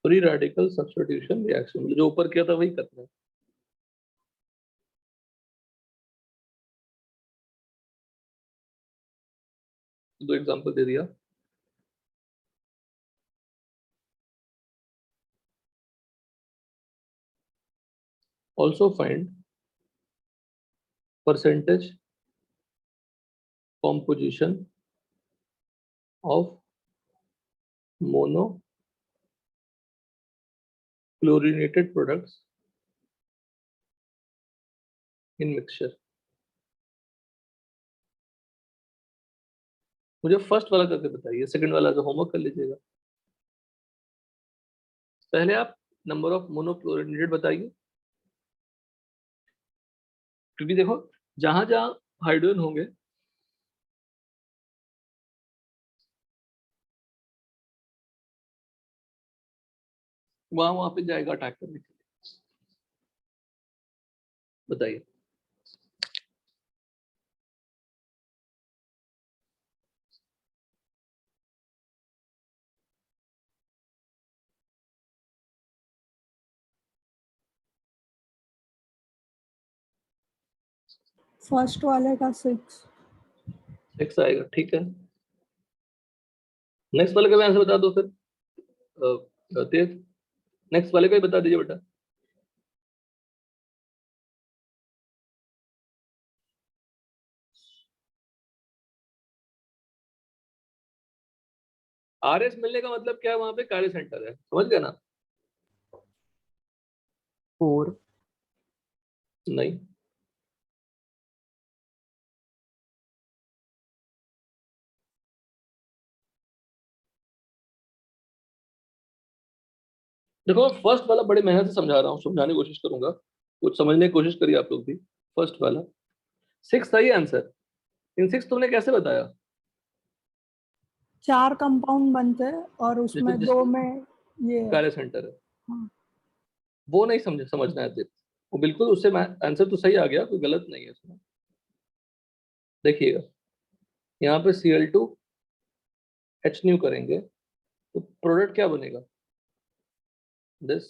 free radical substitution reaction, जो ऊपर किया था वही करना है। दो एग्जांपल दे दिया। Also find percentage composition of mono chlorinated products in mixture। मुझे फर्स्ट वाला करके बताइए, सेकंड वाला तो होमवर्क कर लीजिएगा। पहले आप नंबर ऑफ मोनोक्लोरिनेटेड बताइए, क्योंकि देखो जहां जहां हाइड्रोजन होंगे वहां वहां पे जाएगा अटैक करने के लिए। बताइए। फर्स्ट वाले का 6। 6 आएगा, ठीक है। नेक्स्ट वाले का भी आंसर बता दो फिर। तेज, नेक्स्ट वाले का भी बता दीजिए बेटा। RS मिलने का मतलब क्या है, वहां पे कार्य सेंटर है, समझ गए ना? 4 नहीं, देखो फर्स्ट वाला बड़े मेहनत से समझा रहा हूँ, समझाने की कोशिश करूंगा, कुछ समझने की कोशिश करिए आप लोग भी। फर्स्ट वाला 6 सही आंसर। इन 6 तुमने कैसे बताया? 4 कंपाउंड बनते हैं और उसमें जिस 2 में ये कार्य सेंटर है, हाँ। वो नहीं समझना है तेरे, वो बिल्कुल उससे आंसर तो सही आ गया, कोई गलत नहीं है इसमें। देखिएगा यहाँ पे Cl2 H न्यू करेंगे तो प्रोडक्ट क्या बनेगा? दिस।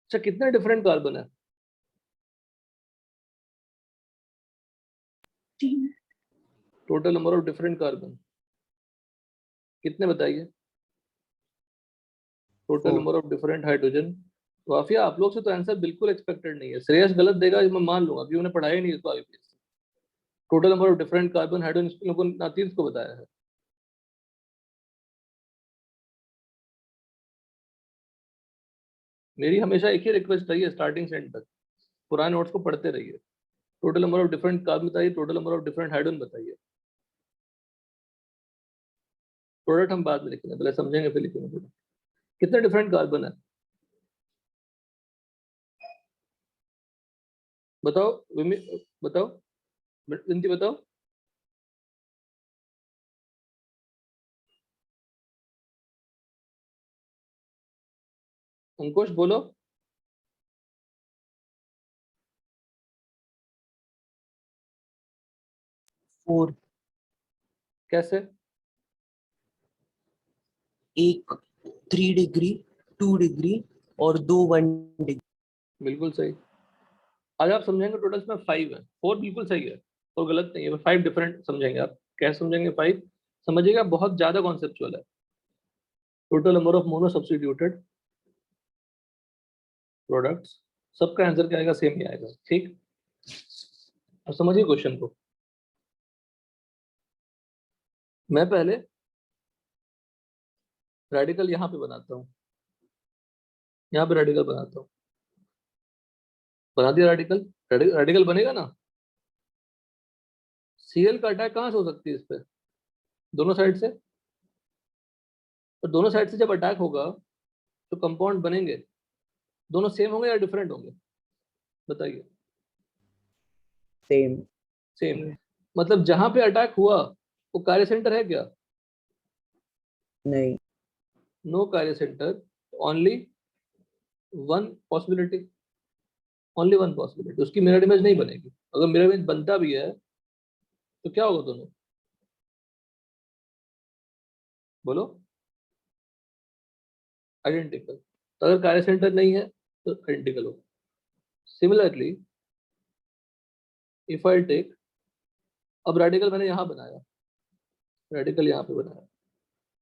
अच्छा, कितने डिफरेंट कार्बन है? 3 total number of different carbon कितने बताइए? Total Four. Number of different hydrogen. Wafiya, आप लोग से तो आंसर बिल्कुल एक्सपेक्टेड नहीं है। श्रेयस गलत देगा मैं मान लूंगा, क्योंकि उन्हें पढ़ाया ही नहीं इसको IPS. Total number of different carbon hydrogen लोगों ने नातीज को बताया है। मेरी हमेशा एक ही रिक्वेस्ट रही है स्टार्टिंग से एंड तक, पुराने नोट्स को पढ़ते रहिए। Total number of different carbon बताइए, total number of different hydrogen बताइए। प्रोडक्ट हम बाद में लिखेंगे, पहले समझेंगे फिर लिखेंगे प्रोडक्ट। कितने डिफरेंट कार्बन है बताओ? बताओ विनती, बताओ। अंकुश बोलो। 4. कैसे? एक 3 डिग्री, 2 डिग्री और 2 1 डिग्री. बिल्कुल सही। आज आप समझेंगे टोटल में 5 है। 4 बिल्कुल सही है और गलत नहीं है। 5 डिफरेंट समझेंगे आप। कैसे समझेंगे 5? समझिएगा, बहुत ज्यादा कॉन्सेप्चुअल है। Total number of mono substituted products, सबका आंसर क्या आएगा? सेम ही आएगा। ठीक, अब समझिए क्वेश्चन को। मैं पहले रेडिकल यहाँ पे बनाता हूँ, यहाँ पे रेडिकल बनाता हूँ। बना दिया रेडिकल। रेडिकल बनेगा ना। सीएल का अटैक कहाँ से हो सकती है इस पे? दोनों साइड से। तो दोनों साइड से जब अटैक होगा तो कंपाउंड बनेंगे, दोनों सेम होंगे या डिफरेंट होंगे? बताइए। सेम। सेम। मतलब जहां पे अटैक हुआ वो कार्य सेंटर है क्या? नहीं। नो कार्य centre. Only one possibility, only one possibility. उसकी मिरर इमेज नहीं बनेगी। अगर मिरर इमेज बनता भी है तो क्या होगा? दोनों बोलो। आइडेंटिकल। तो अगर कार्य सेंटर नहीं है तो आइडेंटिकल होगा। सिमिलरली इफ आई टेक, अब रेडिकल मैंने यहाँ बनाया, रेडिकल यहाँ पे बनाया,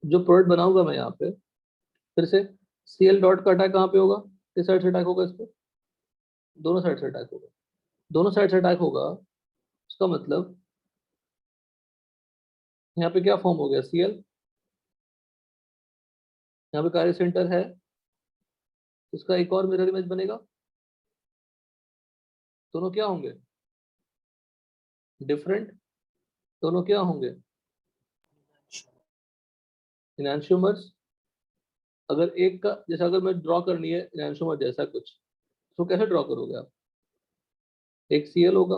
जो प्रोडक्ट बनाऊंगा मैं यहाँ पे, फिर से सीएल डॉट का अटैक कहाँ पे होगा? किस साइड से अटैक होगा इस पे? दोनों साइड से अटैक होगा। दोनों साइड से अटैक होगा, उसका मतलब यहाँ पे क्या फॉर्म हो गया? सीएल। यहाँ पे कार्य सेंटर है, उसका एक और मिरर इमेज बनेगा। दोनों क्या होंगे? डिफरेंट। दोनों क्या होंगे? इनैंशियोमर्स। अगर एक का जैसा, अगर मैं ड्रॉ करनी है इनैंशियोमर जैसा कुछ, तो कैसे ड्रॉ करोगे आप? एक सीएल होगा,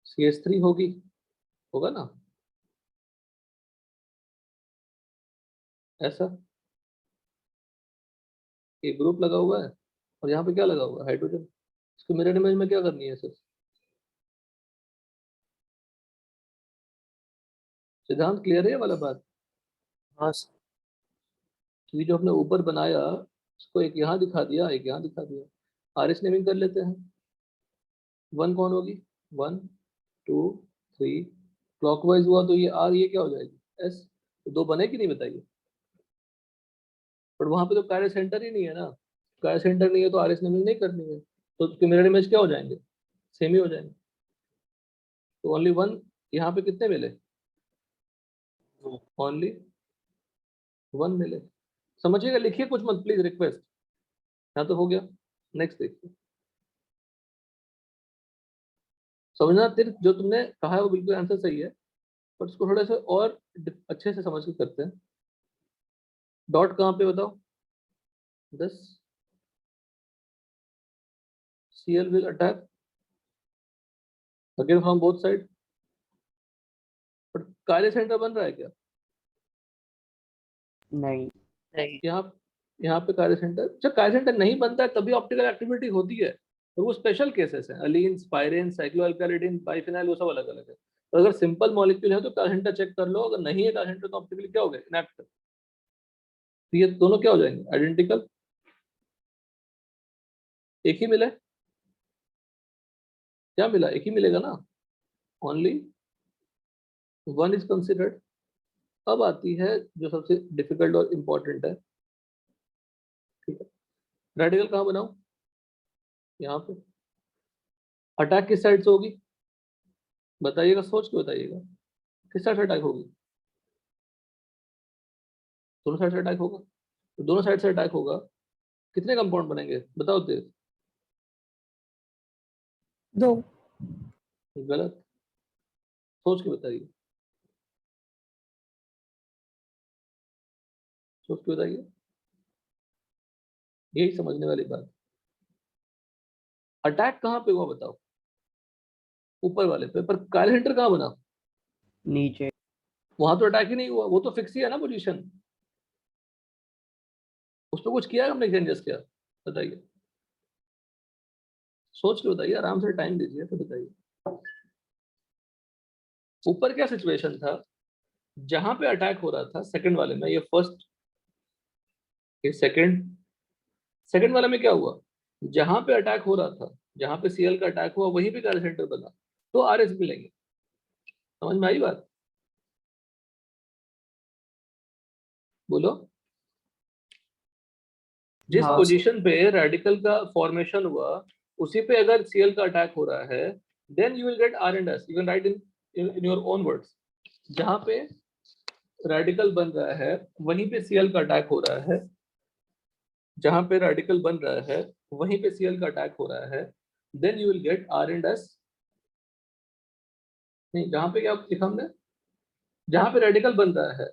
CH3 होगी, होगा ना ऐसा। एक ग्रुप लगा हुआ है और यहाँ पे क्या लगा हुआ है? हाइड्रोजन। इसको मिरर इमेज में क्या करनी है सिर्फ? सिद्धांत क्लियर है ये वाला बात? हाँ सर. कि जो हमने ऊपर बनाया उसको एक यहाँ दिखा दिया, एक यहाँ दिखा दिया। आर एस नेमिंग कर लेते हैं। 1 कौन होगी? 1 2 3। क्लॉकवाइज हुआ तो ये आर, ये क्या हो जाएगी? एस। तो 2 बने कि नहीं बताइए? पर वहां पे तो कार्य सेंटर ही नहीं है ना। कार्य सेंटर नहीं है तो आर एस नेमिंग नहीं करनी है, तो उसके मिरर इमेज क्या हो जाएंगे? सेम ही हो जाएंगे। तो ओनली 1। यहाँ पे कितने मिले? ओनली 1 मिले। समझिएगा, लिखिए कुछ मत प्लीज, रिक्वेस्ट। यहाँ तो हो गया। नेक्स्ट देखिए। समझना तीर्थ, जो तुमने कहा है वो बिल्कुल आंसर सही है, पर उसको थोड़े से और अच्छे से समझ के करते हैं। डॉट कहाँ पे बताओ? 10। CL will attack again from both side। पर कार्य सेंटर बन रहा है क्या? नहीं। यहाँ पे कार्य सेंटर, जब कार्य सेंटर नहीं बनता है तभी ऑप्टिकल एक्टिविटी होती है। और वो स्पेशल केसेस हैं, अलीन, स्पाइरेन, साइक्लोअल्काइलिडीन, बाइफिनाइल, वो सब अलग अलग है। अगर सिंपल मॉलिक्यूल है तो कार्य सेंटर चेक कर लो, अगर नहीं है कार्य सेंटर तो ऑप्टिकली क्या हो गया, इनएक्टिव। तो ये दोनों क्या हो जाएंगे, आइडेंटिकल, एक ही मिला है, क्या मिला, एक ही मिलेगा ना, ओनली वन इज कंसिडर्ड। अब आती है जो सबसे डिफिकल्ट और इंपॉर्टेंट है, ठीक है। रेडिकल कहाँ बनाऊं, यहाँ पे। अटैक किस साइड से होगी बताइएगा, सोच के बताइएगा, किस साइड से अटैक होगी, दोनों साइड से अटैक होगा। तो दोनों साइड से अटैक होगा, कितने कंपाउंड बनेंगे बताओ तेज। 2 गलत, सोच के बताइए, सोच के बताइए, यही समझने वाली बात। अटैक कहाँ पे हुआ बताओ, ऊपर वाले पे, पर कार्य सेंटर कहाँ बना, नीचे। वहां तो अटैक ही नहीं हुआ, वो तो फिक्स ही है ना पोजीशन, उस पर कुछ किया है हमने, चेंजेस किया, बताइए, सोच के बताइए, आराम से टाइम दीजिए तो बताइए। ऊपर क्या सिचुएशन था, जहां पे अटैक हो रहा था सेकंड वाले में, ये फर्स्ट, ये सेकंड, सेकंड वाले में क्या हुआ, जहां पे अटैक हो रहा था, जहां पे सीएल का अटैक हुआ वहीं पे कार्य सेंटर बना, तो आरएस मिलेंगे। समझ में आई बात, बोलो। जिस हाँ। पोजीशन पे रेडिकल का फॉर्मेशन हुआ उसी पे अगर सीएल का अटैक हो रहा है, then you will get R and S, you can write in your own words. जहां पे रेडिकल बन रहा है वहीं पे सीएल का अटैक हो रहा है, जहां पे रेडिकल बन रहा है वहीं पे सीएल का अटैक हो रहा है, then you will get R and S. नहीं, जहां पे क्या लिखा हमने, जहां पे रेडिकल बन रहा है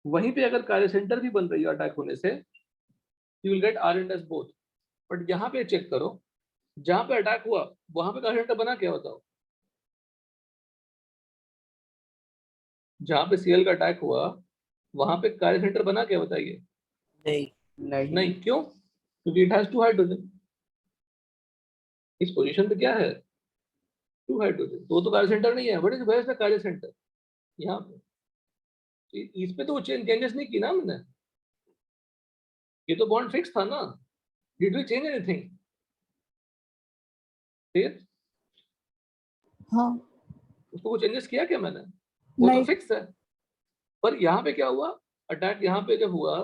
वहीं पे अगर कार्य सेंटर भी बन रही है अटैक होने से, you will get R and S both. But यहाँ पे चेक करो, जहां पे अटैक हुआ वहां पे कार्य सेंटर बना क्या, बताओ। जहां पे सीएल का अटैक हुआ वहां पे कार्य सेंटर बना क्या, बताइए। नहीं। नहीं। नहीं, क्यों, क्योंकि इट हैज 2 हाइड्रोजन। इस पोजीशन पे क्या है, 2 हाइड्रोजन, तो वो तो कार्य सेंटर नहीं है। व्हाट इज वेयर द कार्य सेंटर, यहाँ पे। इस पे तो चेंजेस नहीं की ना हमने, ये तो बॉन्ड फिक्स था ना, डिड वी चेंज एनीथिंग, ठीक, हाँ उसको कुछ चेंजेस किया क्या मैंने, वो तो नहीं फिक्स है। पर यहाँ पे क्या हुआ, अटैक यहाँ पे जब हुआ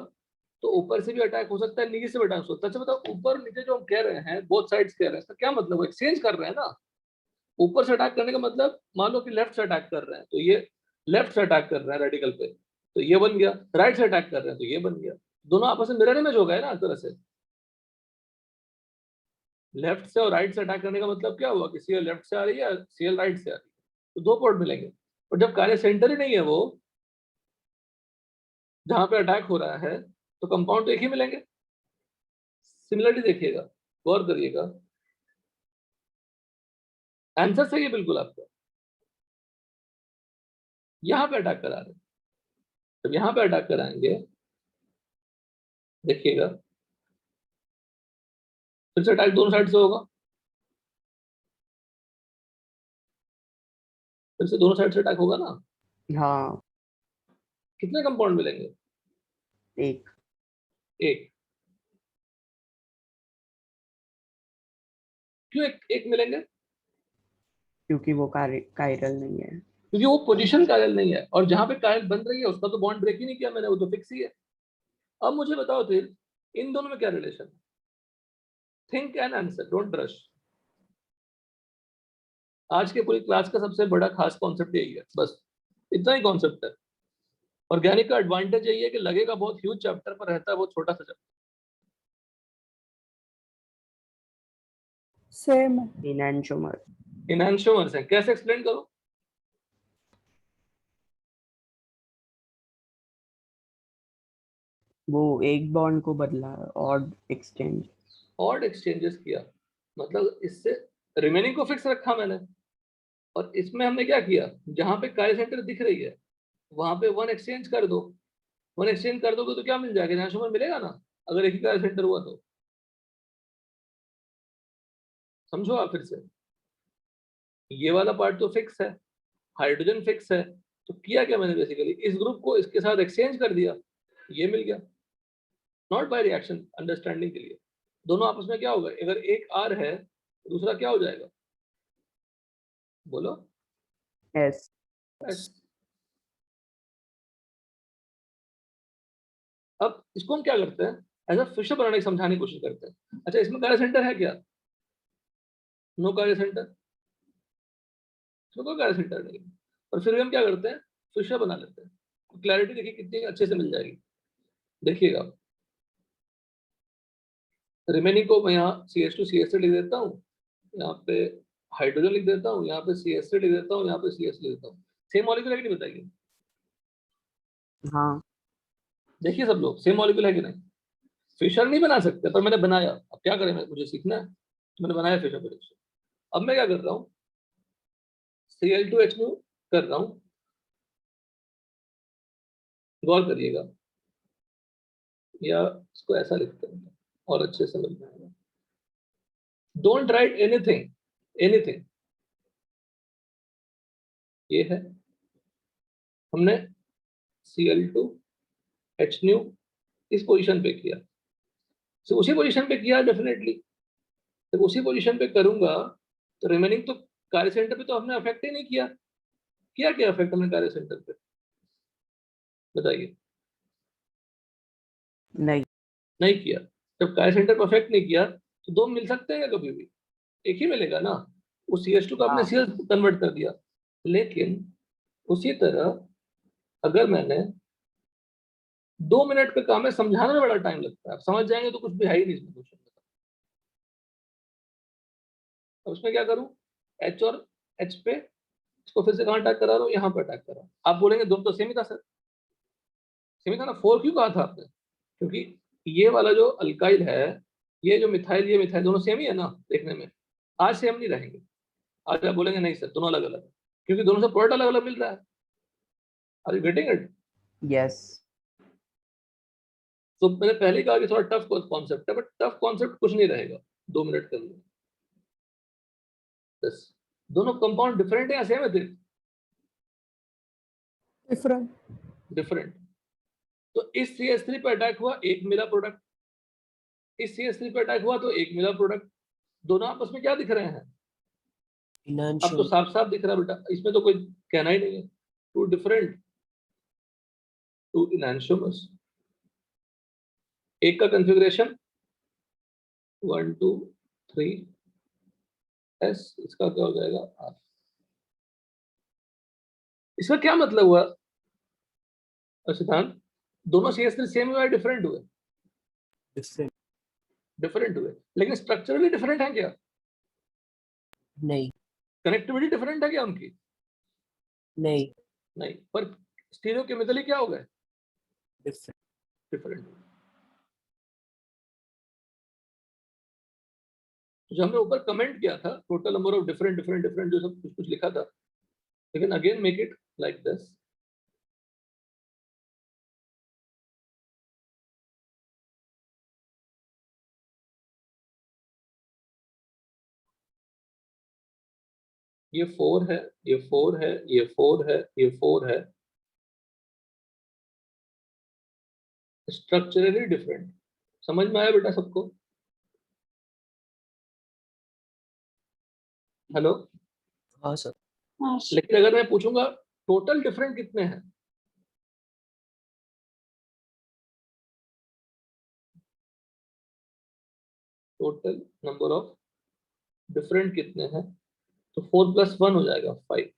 तो ऊपर से भी अटैक हो सकता है, नीचे से भी अटैक हो सकता है। अच्छा बताओ, ऊपर नीचे जो हम कह रहे हैं, बोथ साइड्स कह रहे हैं, इसका क्या मतलब, एक्सचेंज कर रहे हैं ना। ऊपर से अटैक करने का मतलब, मान लो कि लेफ्ट से अटैक कर रहे हैं तो ये लेफ्ट से अटैक कर रहे हैं रेडिकल पे, तो ये बन गया, राइट से अटैक कर रहे हैं तो ये बन गया, दोनों आपस में मिरर इमेज हो गए ना एक तरह से। लेफ्ट से और राइट से अटैक करने का मतलब क्या हुआ कि सीएल लेफ्ट से आ रही है, सीएल राइट से आ रही है, तो 2 पॉइंट मिलेंगे। और जब कार्य सेंटर ही नहीं है वो, जहां पे अटैक हो रहा है, तो कंपाउंड तो एक ही मिलेंगे। सिमिलरिटी देखिएगा, गौर करिएगा, आंसर सही है बिल्कुल आपका। यहाँ पे अटैक करा रहे हैं, जब यहाँ पे अटैक कराएंगे, देखिएगा, फिर से अटैक दोनों साइड से होगा, फिर से दोनों साइड से अटैक होगा ना। हाँ। कितने कंपाउंड मिलेंगे, एक। एक। क्यों एक मिलेंगे, क्योंकि वो कायरल नहीं है। क्योंकि वो पोजीशन कायल नहीं है, और जहां पे कायल बन रही है उसका तो बॉन्ड ब्रेक ही नहीं किया मैंने, वो तो फिक्स ही है। अब मुझे बताओ फिर, इन दोनों में क्या रिलेशन है, think and answer, don't rush. आज के पूरी क्लास का सबसे बड़ा खास कॉन्सेप्ट यही है, बस इतना ही कॉन्सेप्ट है। ऑर्गेनिक का एडवांटेज यही है कि लगेगा बहुत ह्यूज चैप्टर पर, रहता है बहुत छोटा सा चैप्टर। सेम है इनैंशोमर। इनहैंसोमर्स है, कैसे एक्सप्लेन करो, वो एक बॉन्ड को बदला, ऑड एक्सचेंज। ऑड एक्सचेंजेस किया, मतलब इससे रिमेनिंग को फिक्स रखा मैंने, और इसमें हमने क्या किया, जहां पे कार्य सेंटर दिख रही है वहां पे 1 एक्सचेंज कर दो। 1 एक्सचेंज कर दोगे तो क्या मिल जाएगा, इनहैंसोमर मिलेगा ना, अगर एक ही कार्य सेंटर हुआ तो। समझो आप फिर से, ये वाला पार्ट तो फिक्स है, हाइड्रोजन फिक्स है, तो किया क्या मैंने बेसिकली, इस ग्रुप को इसके साथ एक्सचेंज कर दिया, ये मिल गया। नॉट बाय रिएक्शन, अंडरस्टैंडिंग के लिए। दोनों आपस में क्या होगा, अगर एक R है दूसरा क्या हो जाएगा, बोलो? S. S। अब इसको हम क्या करते हैं, एज अ फिशर बनाने की समझाने की कोशिश करते हैं। अच्छा, इसमें कार्य सेंटर है क्या? नो कार्य सेंटर, इसमें कोई कार्य सेंटर नहीं, और फिर भी हम क्या करते हैं, फिशर बना लेते हैं। क्लैरिटी देखिए कितनी अच्छे से मिल जाएगी, देखिएगा। रिमेनिंग को मैं यहाँ CH2CH3 लिख देता हूँ, यहाँ पे हाइड्रोजन लिख देता हूँ, यहाँ पे CH3 लिख देता हूँ, यहाँ पे CS लिख देता हूँ। सेम मॉलिक्यूल है कि नहीं बताइए? हाँ, देखिए सब लोग, सेम मॉलिक्यूल है कि नहीं? फिशर नहीं बना सकते, पर मैंने बनाया। अब क्या करें, मुझे सीखना है, मैंने बनाया फिशर प्रोडक्शन। अब मैं क्या कर रहा हूँ, Cl2H कर रहा हूँ, गौर करिएगा, या इसको ऐसा लिखते हैं और अच्छे से मिल जाएगा। Don't write anything, anything. ये है, हमने Cl2H इस पोजीशन पे किया, तो उसी पोजीशन पे किया डेफिनेटली। जब उसी पोजीशन पे करूंगा तो रिमेनिंग तो कार्य सेंटर पे तो हमने अफेक्ट ही नहीं किया। किया क्या अफेक्ट हमने कार्य सेंटर पे, बताइए? नहीं, नहीं किया। जब कार्य सेंटर पे अफेक्ट नहीं किया तो दो मिल सकते हैं कभी भी, एक ही मिलेगा ना। उस CH2 को आपने हाँ। Cl कन्वर्ट कर दिया। लेकिन उसी तरह अगर मैंने 2 मिनट का काम है, समझाने में बड़ा टाइम लगता है, आप समझ जाएंगे तो कुछ भी है ही नहीं इसमें क्वेश्चन में। अब उसमें क्या करूं, H और H पे इसको फिर से कहाँ अटैक करा रहा हूँ, यहाँ पर अटैक कर रहा हूँ। आप बोलेंगे दोनों तो सेम ही था सर, सेम ही था ना, 4 क्यों कहा था आपने? क्योंकि ये वाला जो अल्काइल है, ये जो मिथाइल, ये मिथाइल, दोनों सेम ही है ना देखने में। आज सेम नहीं रहेंगे, आज आप बोलेंगे नहीं सर दोनों अलग अलग है, क्योंकि दोनों से प्रोडक्ट अलग अलग मिल रहा है। Are you getting it? Yes. तो मैंने पहले कहा कि थोड़ा टफ कॉन्सेप्ट है, बट टफ कॉन्सेप्ट कुछ नहीं रहेगा 2 मिनट के अंदर। बस दोनों कंपाउंड डिफरेंट है या सेम है? डिफरेंट। डिफरेंट। तो इस CH3 पे अटैक हुआ, एक मिला प्रोडक्ट, इस CH3 पे अटैक हुआ तो एक मिला प्रोडक्ट। दोनों आपस में क्या दिख रहे हैं? अब तो साफ साफ दिख रहा है बेटा, इसमें तो कोई कहना ही नहीं है। Two different, two enantiomers. एक का कॉन्फ़िगरेशन 1 2 3 S, इसका क्या हो जाएगा R। इसका क्या मतलब हुआ सिद्धांत, दोनों CH3 सेम हुए डिफरेंट हुए? डिफरेंट हुए, लेकिन स्ट्रक्चरली डिफरेंट है क्या? नहीं, कनेक्टिविटी डिफरेंट है क्या उनकी? नहीं, नहीं, पर स्टीरियोकेमिकली क्या हो गए? different. डिफरेंट। जो हमने ऊपर कमेंट किया था, total number of different different different जो सब कुछ कुछ लिखा था, लेकिन again make it like this. ये 4 है, ये 4 है, ये 4 है, ये 4 है, स्ट्रक्चरली डिफरेंट। समझ में आया बेटा सबको? हेलो? हाँ सर। हाँ लेकिन अगर मैं पूछूंगा टोटल डिफरेंट कितने हैं, टोटल नंबर ऑफ डिफरेंट कितने हैं, तो 4 + 1 हो जाएगा 5।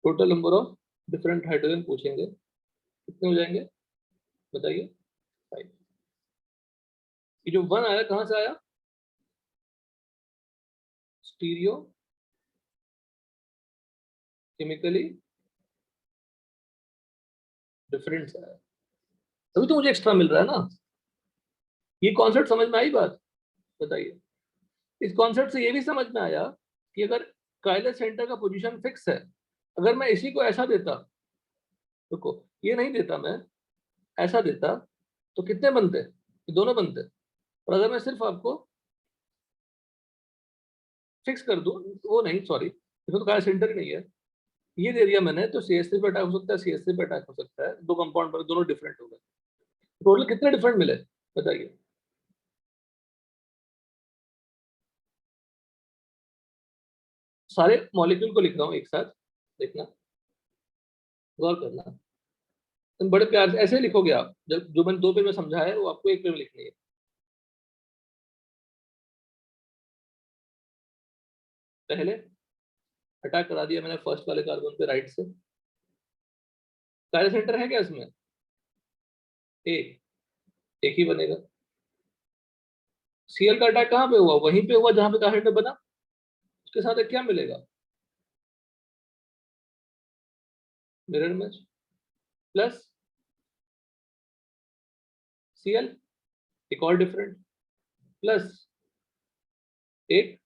Total number of different hydrogen पूछेंगे कितने हो जाएंगे, बताइए? 5। ये जो 1 आया कहां से आया? स्टीरियो केमिकली डिफरेंट से आया, तभी तो मुझे एक्स्ट्रा मिल रहा है ना। ये कॉन्सेप्ट समझ में आई बात, बताइए? इस कॉन्सेप्ट से ये भी समझ में आया कि अगर काइलर सेंटर का पोजीशन फिक्स है, अगर मैं इसी को ऐसा देता, देखो ये नहीं देता मैं, ऐसा देता, तो कितने बनते? ये दोनों बनते। और अगर मैं सिर्फ आपको फिक्स कर दूं, वो नहीं सॉरी, इसमें तो कार्य सेंटर ही नहीं है। ये दे दिया मैंने, तो CH3 पे अटैक हो सकता है, CH3 पे अटैक हो सकता है, दो कंपाउंड पर दोनों डिफरेंट हो गए। टोटल कितने डिफरेंट मिले बताइए? सारे मॉलिक्यूल को लिख रहा हूँ एक साथ, देखना, गौर करना। तुम बड़े प्यार से ऐसे लिखोगे आप, जब जो मैंने 2 पेज में समझा है वो आपको 1 पेज में लिखनी है। पहले अटैक करा दिया मैंने फर्स्ट वाले कार्बन पे राइट से। कार्य सेंटर है क्या इसमें? एक ही बनेगा। Cl का अटैक कहाँ पे हुआ? वहीं पे हुआ जहां पे कार्य सेंटर बना। उसके साथ क्या मिलेगा? मिरर इमेज प्लस Cl, एक और डिफरेंट, प्लस एक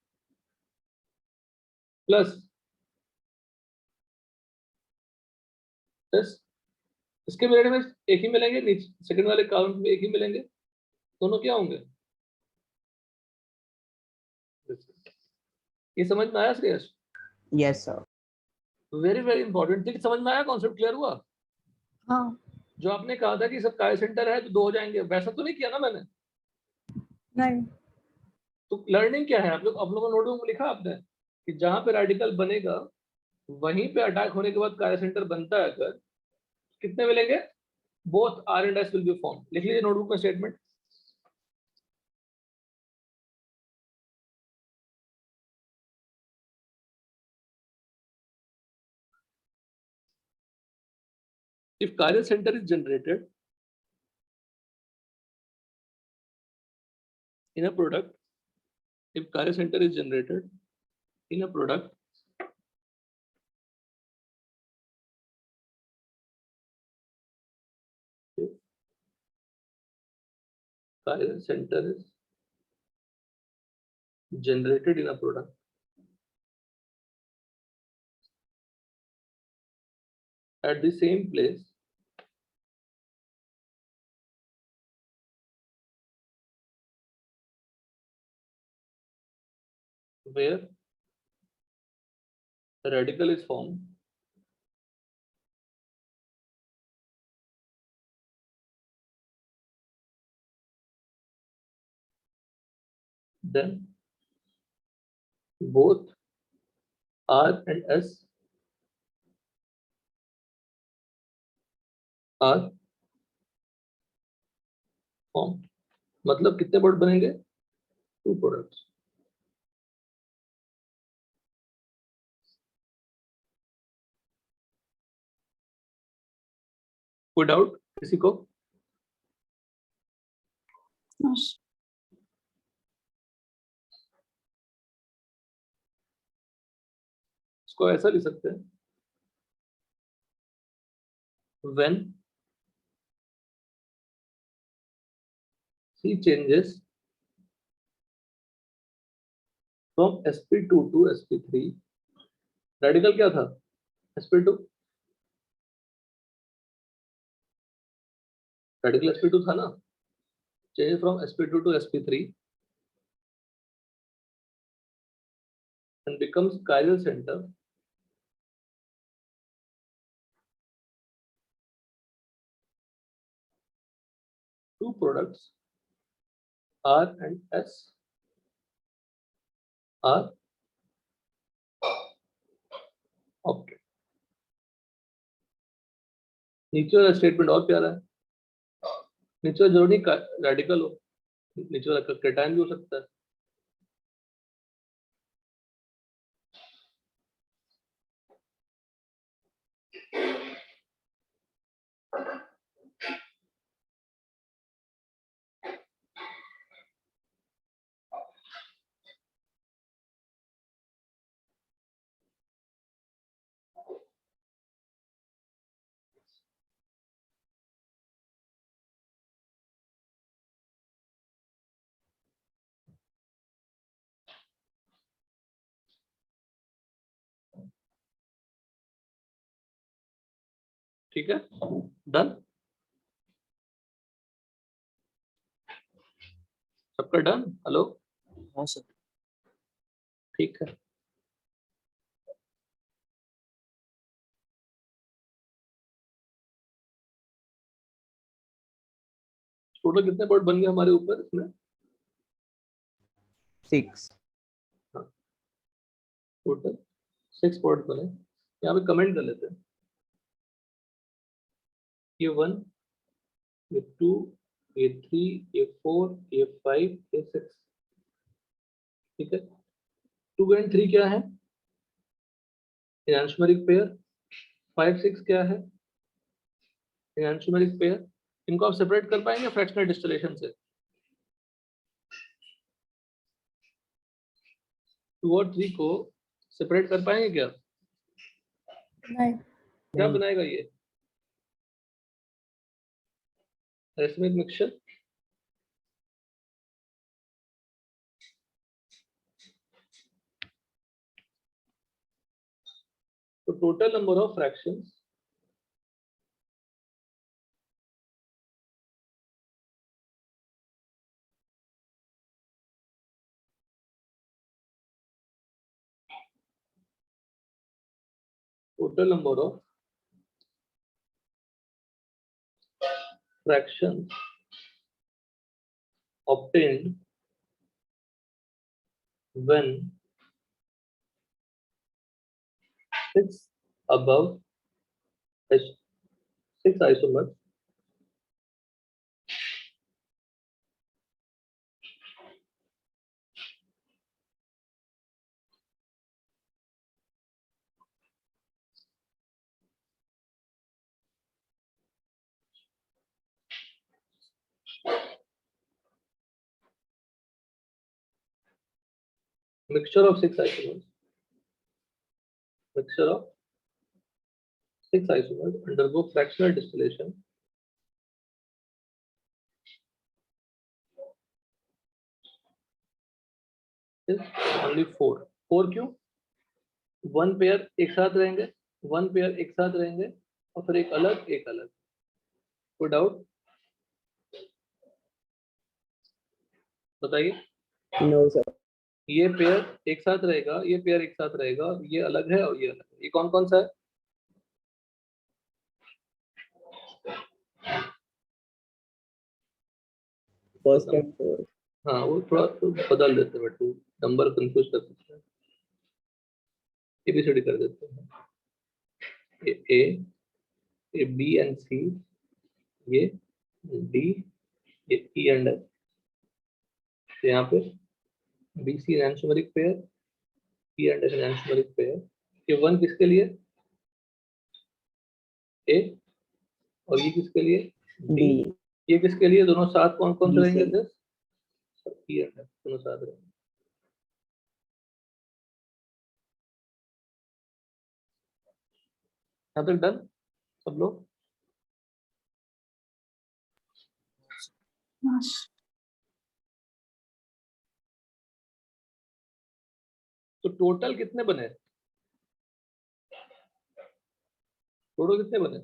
प्लस प्लस इसके मिरर इमेज एक ही मिलेंगे, नीचे सेकंड वाले कार्बन में एक ही मिलेंगे, दोनों क्या होंगे? ये समझ में आया Shreyas? Yes sir. Very very important thing. समझ में आया? कॉन्सेप्ट क्लियर हुआ? हाँ। जो आपने कहा था कि सब कार्य सेंटर है तो 2 हो जाएंगे, वैसा तो नहीं किया ना मैंने? नहीं। तो लर्निंग क्या है? आप लोगों नोटबुक में लिखा आपने कि जहां पे रेडिकल बनेगा वहीं पे अटैक होने के बाद कार्य सेंटर बनता है, अगर कितने मिलेंगे? Both R and S will be formed। लिख लीजिए नोटबुक में statement. If chiral center is generated in a product, if chiral center is generated in a product, if chiral center is generated in a product, at the same place where the radical is formed, then both R and S are formed। मतलब कितने board बनेंगे? 2 products. कोई doubt किसी को? हाँ। इसको ऐसा लिख सकते हैं, when C changes from sp2 to sp3, radical क्या था? sp2, रेडिकल sp2 था ना? Change from sp2 to sp3 and becomes chiral center, two products R and S are okay। नीचे वाला स्टेटमेंट और प्यारा है। नीचे वाला जरूरी रेडिकल हो, नीचे वाला कैटायन भी हो सकता है। ठीक है, डन, सबका डन? हेलो, हाँ सर। ठीक है। टोटल कितने पॉइंट बन गए हमारे ऊपर इसमें? 6. टोटल 6 पॉइंट बने। यहाँ पे कमेंट कर लेते हैं, ये 1, ये 2, ये 3, ये 4, ये 5, ये 6। ठीक है, 2 and 3 क्या है? Enantiomeric pair. 5, 6 क्या है? Enantiomeric pair. इनको आप सेपरेट कर पाएंगे फ्रैक्शनल डिस्टिलेशन से? 2 और 3 को सेपरेट कर पाएंगे क्या? नहीं। क्या बनाएगा ये? Racemic mixture. तो total number of fractions fractions obtained when 6 above 6 isomers mixture of 6 isomers undergo fractional distillation is only 4 क्यों? 1 पेयर एक साथ रहेंगे, 1 पेयर एक साथ रहेंगे और फिर एक अलग। कोई डाउट बताइए? No sir. ये पेयर एक साथ रहेगा, ये पेयर एक साथ रहेगा, ये अलग है और ये अलग है। ये कौन कौन सा है? First and fourth. हाँ, वो थोड़ा तो बदल देते हैं, बट नंबर कंफ्यूज कर सकते हैं। एबीसीडी कर देते हैं। ये बी एंड सी, ये डी, ये ई एंड एफ। तो यहाँ पे B C enantiomeric pair, E and F enantiomeric pair. ये 1 किसके लिए? ए। और ये किसके लिए? डी। D. ये किसके लिए? दोनों साथ कौन कौन से B रहेंगे? से। दिस ई एंड एफ दोनों साथ रहेंगे। यहाँ तक डन सब लोग? नाश। तो टोटल कितने बने? टोटल कितने बने?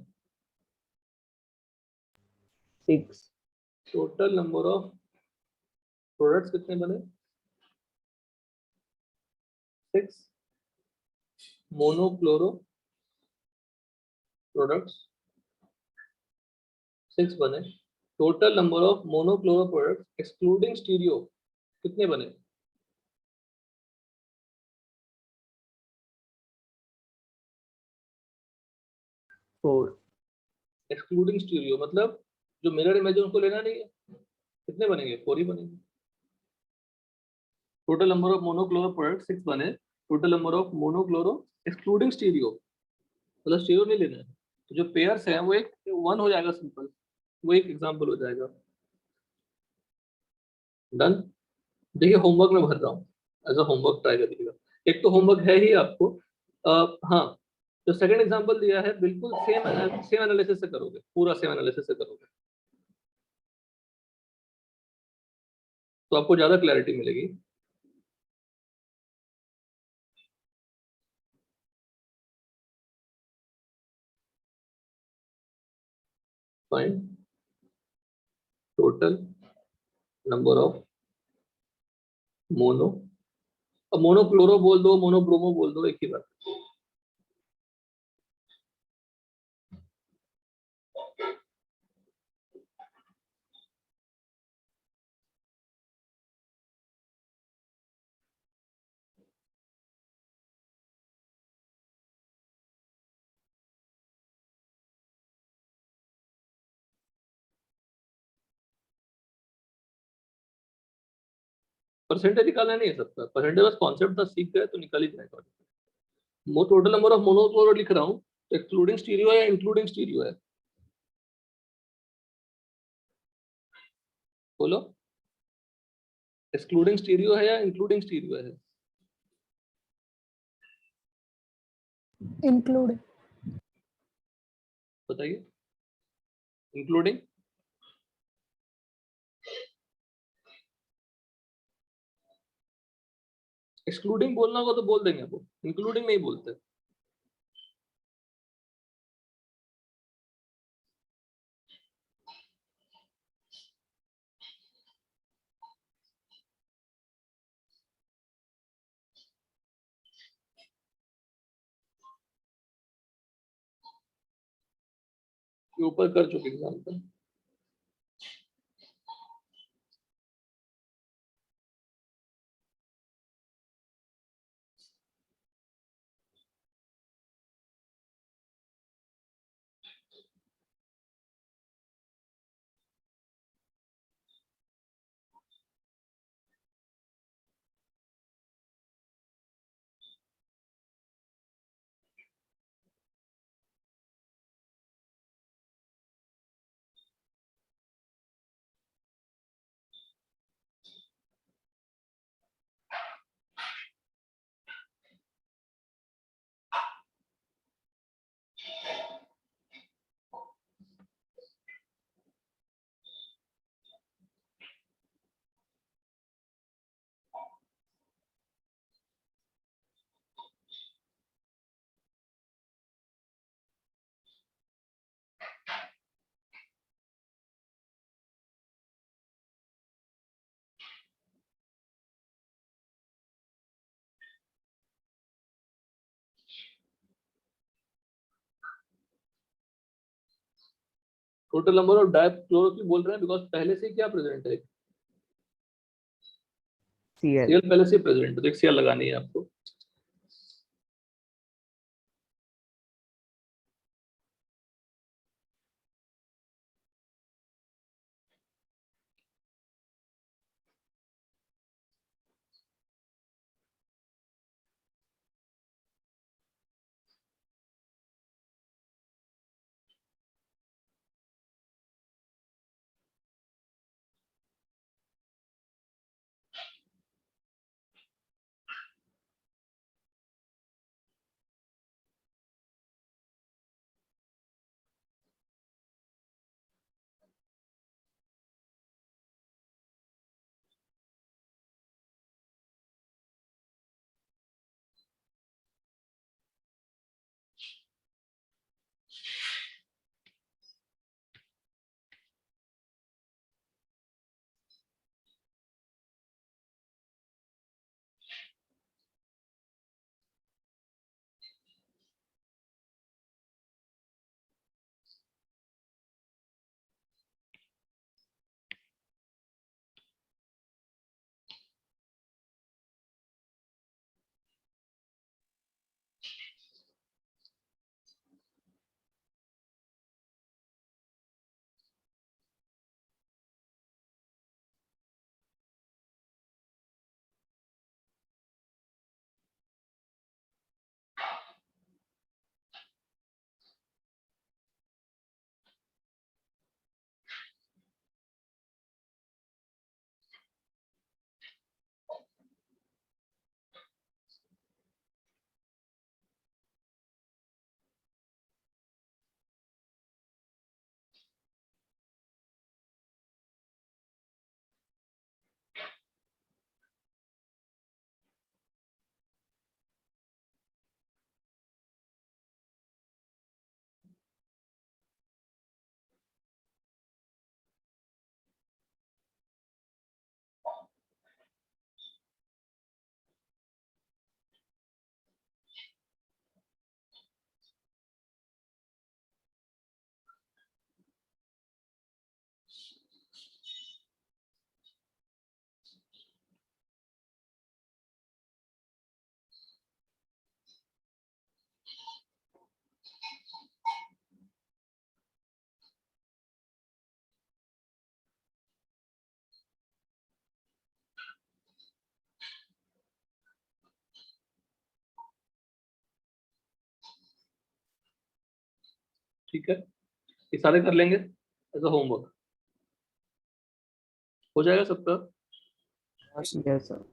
6. टोटल नंबर ऑफ प्रोडक्ट्स कितने बने? 6 मोनोक्लोरो प्रोडक्ट्स 6 बने। Total number of monochloro products excluding stereo कितने बने? Four. एक्सक्लूडिंग स्टीरियो मतलब जो मिरर इमेज है उनको लेना नहीं है। कितने बनेंगे? 4 ही बनेंगे। Total number of monochloro products 6 बने। Total number of monochloro excluding stereo मतलब स्टीरियो नहीं लेना है। तो जो पेयर्स हैं वो एक 1 हो जाएगा सिंपल, वो एक एग्जांपल हो जाएगा। डन। देखिए होमवर्क में भर रहा हूँ, एज अ होमवर्क ट्राई करिएगा। एक तो होमवर्क है ही आपको। हाँ, जो सेकंड एग्जांपल दिया है बिल्कुल सेम एनालिसिस से करोगे, पूरा सेम एनालिसिस से करोगे तो आपको ज्यादा क्लैरिटी मिलेगी। Find total number of mono, अब मोनोक्लोरो बोल दो, मोनोब्रोमो बोल दो, एक ही बात। परसेंटेज निकालना नहीं है सबका, परसेंटेज बस कॉन्सेप्ट था, सीख गए तो निकल ही जाएगा। मो टोटल नंबर ऑफ मोनोपोल लिख रहा हूँ, एक्सक्लूडिंग स्टीरियो है या इंक्लूडिंग स्टीरियो है? बोलो, एक्सक्लूडिंग स्टीरियो है या इंक्लूडिंग स्टीरियो है? इंक्लूड बताइए, इंक्लूडिंग। एक्सक्लूडिंग बोलना होगा तो बोल देंगे, वो इंक्लूडिंग नहीं बोलते। ये ऊपर कर चुके एग्जाम्पल। टोटल नंबर ऑफ डाइक्लोरोक्विक बोल रहे हैं बिकॉज पहले से क्या प्रेजेंट है? Cl. सीएल पहले से प्रेजेंट है, तो एक सीएल लगानी है आपको। ठीक है, ये सारे कर लेंगे एज अ होमवर्क, हो जाएगा सबका। Yes sir.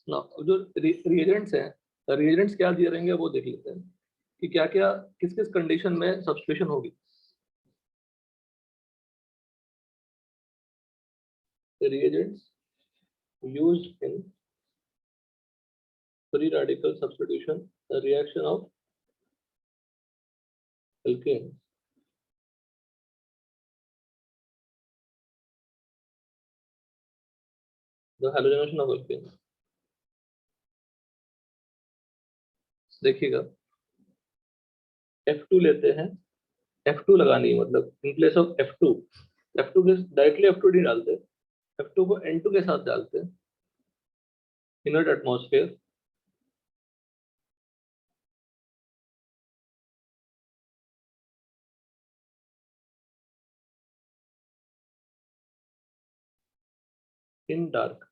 ना जो रिएजेंट्स हैं, रिएजेंट्स क्या दिए रहेंगे वो देख लेते हैं कि क्या क्या किस किस कंडीशन में सब्स्टिट्यूशन होगी। Reagents used in free radical substitution, the reaction of alkanes. The halogenation of alkanes. देखिएगा F2 लेते हैं, F2 लगानी है, मतलब इन प्लेस ऑफ F2 के डायरेक्टली F2 नहीं डालते, F2 को N2 के साथ डालते हैं, इनर्ट एटमॉस्फेयर, इन dark,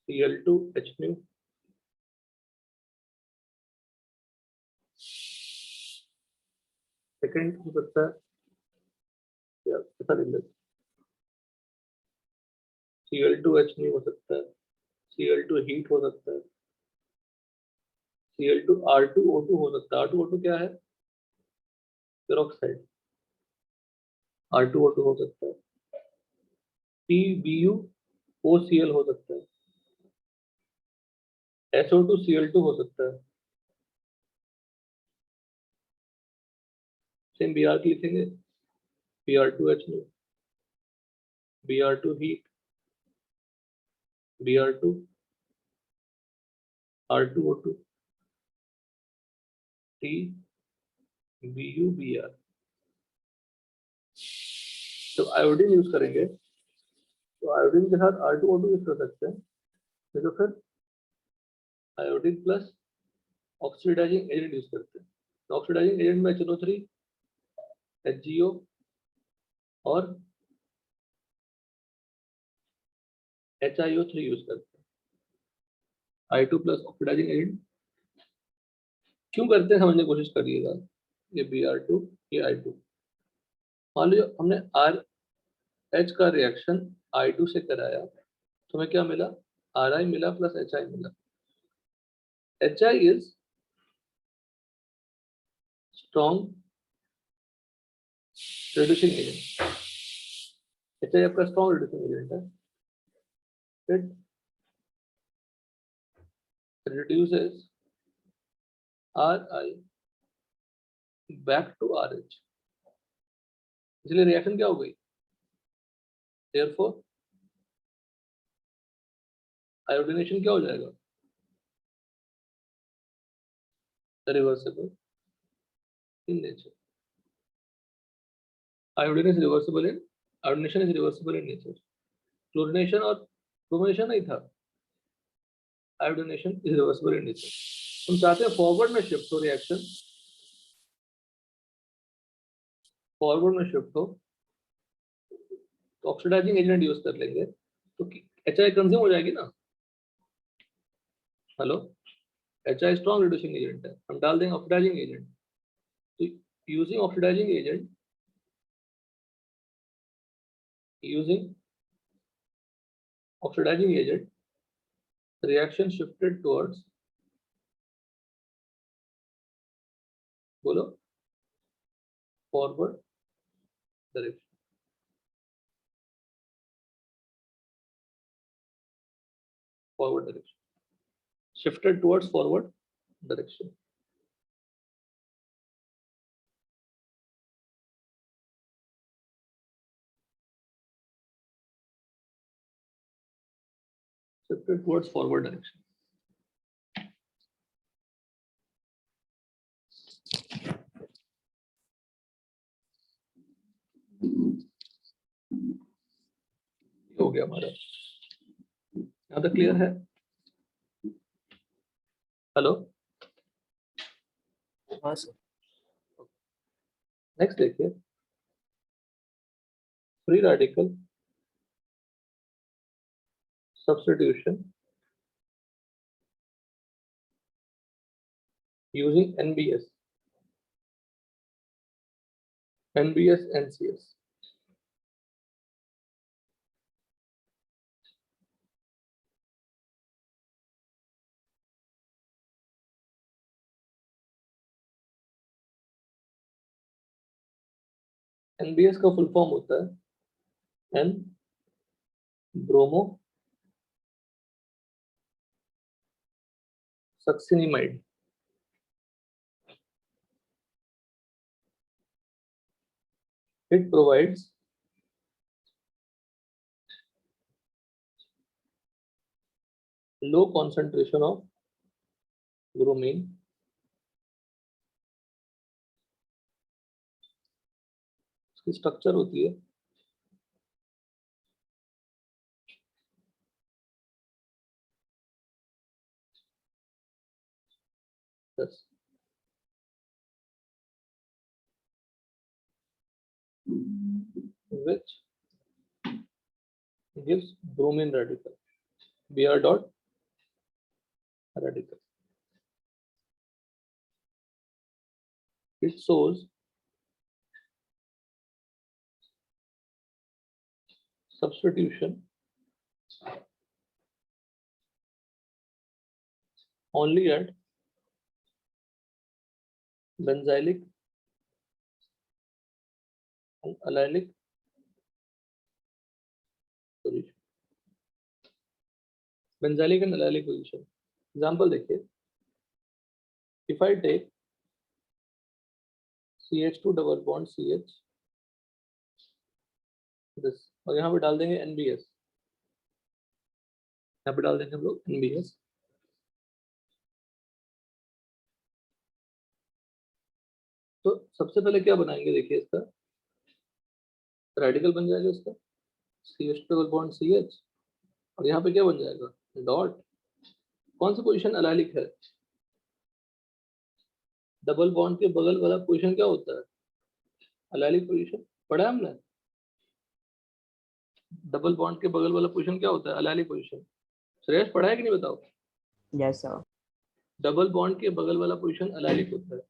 Cl2 H nu, second हो सकता है या ऐसा लिख लेते, Cl2 H nu हो सकता है, Cl2 हीट हो सकता है, Cl2 R2O2 हो सकता है, R2O2 क्या है, पेरोक्साइड, R2O2 हो सकता है, PbU OCl हो सकता है, SO2Cl2 हो सकता है, सेम Br की लिखेंगे, Br2H2, Br2 heat, Br2 R2O2 TBuBr। तो आयोडीन यूज करेंगे तो आयोडीन के साथ R2O2 यूज कर सकते हैं, तो फिर iodine plus oxidizing agent use करते हैं, तो ऑक्सीडाइजिंग एजेंट में HNO3 HgO और HiO3 यूज करते हैं। I2 प्लस ऑक्सीडाइजिंग एजेंट क्यों करते हैं समझने की कोशिश करिएगा, ये Br2 ये I2, मान लीजिए हमने RH का रिएक्शन I2 से कराया तो हमें क्या मिला, Ri मिला प्लस Hi मिला। Hi is strong reducing agent, Hi आपका स्ट्रॉन्ग रिड्यूसिंग एजेंट है, it reduces Ri back to RH, इसलिए रिएक्शन क्या हो गई, therefore आयोडीनेशन क्या हो जाएगा, reversible in nature. Iodination is reversible in, iodination is reversible in nature. Chlorination और ब्रोमिनेशन नहीं था, iodination is reversible in nature. हम चाहते हैं फॉरवर्ड में शिफ्ट हो रिएक्शन, फॉरवर्ड में शिफ्ट हो तो ऑक्सीडाइजिंग एजेंट यूज कर लेंगे, तो HI कंज्यूम हो जाएगी ना, hello, HI strong reducing agent है, हम डाल देंगे ऑक्सीडाइजिंग एजेंट, तो using oxidizing agent, using oxidizing agent, reaction shifted towards, बोलो, forward direction, forward direction, shifted towards forward direction। Shifted towards forward direction। हो गया हमारा, यहाँ तक क्लियर है, हेलो। हाँ सर। नेक्स्ट देखिए, free radical substitution using NBS, NCS. NBS का फुल फॉर्म होता है N bromo succinimide. It provides low concentration of bromine इसकी स्ट्रक्चर होती है Yes. Which gives bromine radical, Br dot radical. It shows substitution only at benzylic and allylic position. Benzylic and allylic position. Example देखिए. If I take CH2 double bond CH this और यहाँ पे डाल देंगे NBS, यहाँ पे डाल देंगे हम लोग NBS. तो सबसे पहले क्या बनाएंगे देखिए, इसका रेडिकल बन जाएगा इसका CH डबल बॉन्ड CH और यहाँ पे क्या बन जाएगा डॉट. कौन सा पोजीशन अलाइलिक है? डबल बॉन्ड के बगल वाला पोजीशन क्या होता है? Allylic position. पढ़ा है हमने? डबल बॉन्ड के बगल वाला पोजीशन क्या होता है? Allylic position. श्रेयस पढ़ा है कि नहीं बताओ? Yes sir. डबल बॉन्ड के बगल वाला पोजीशन अलाइलिक होता है.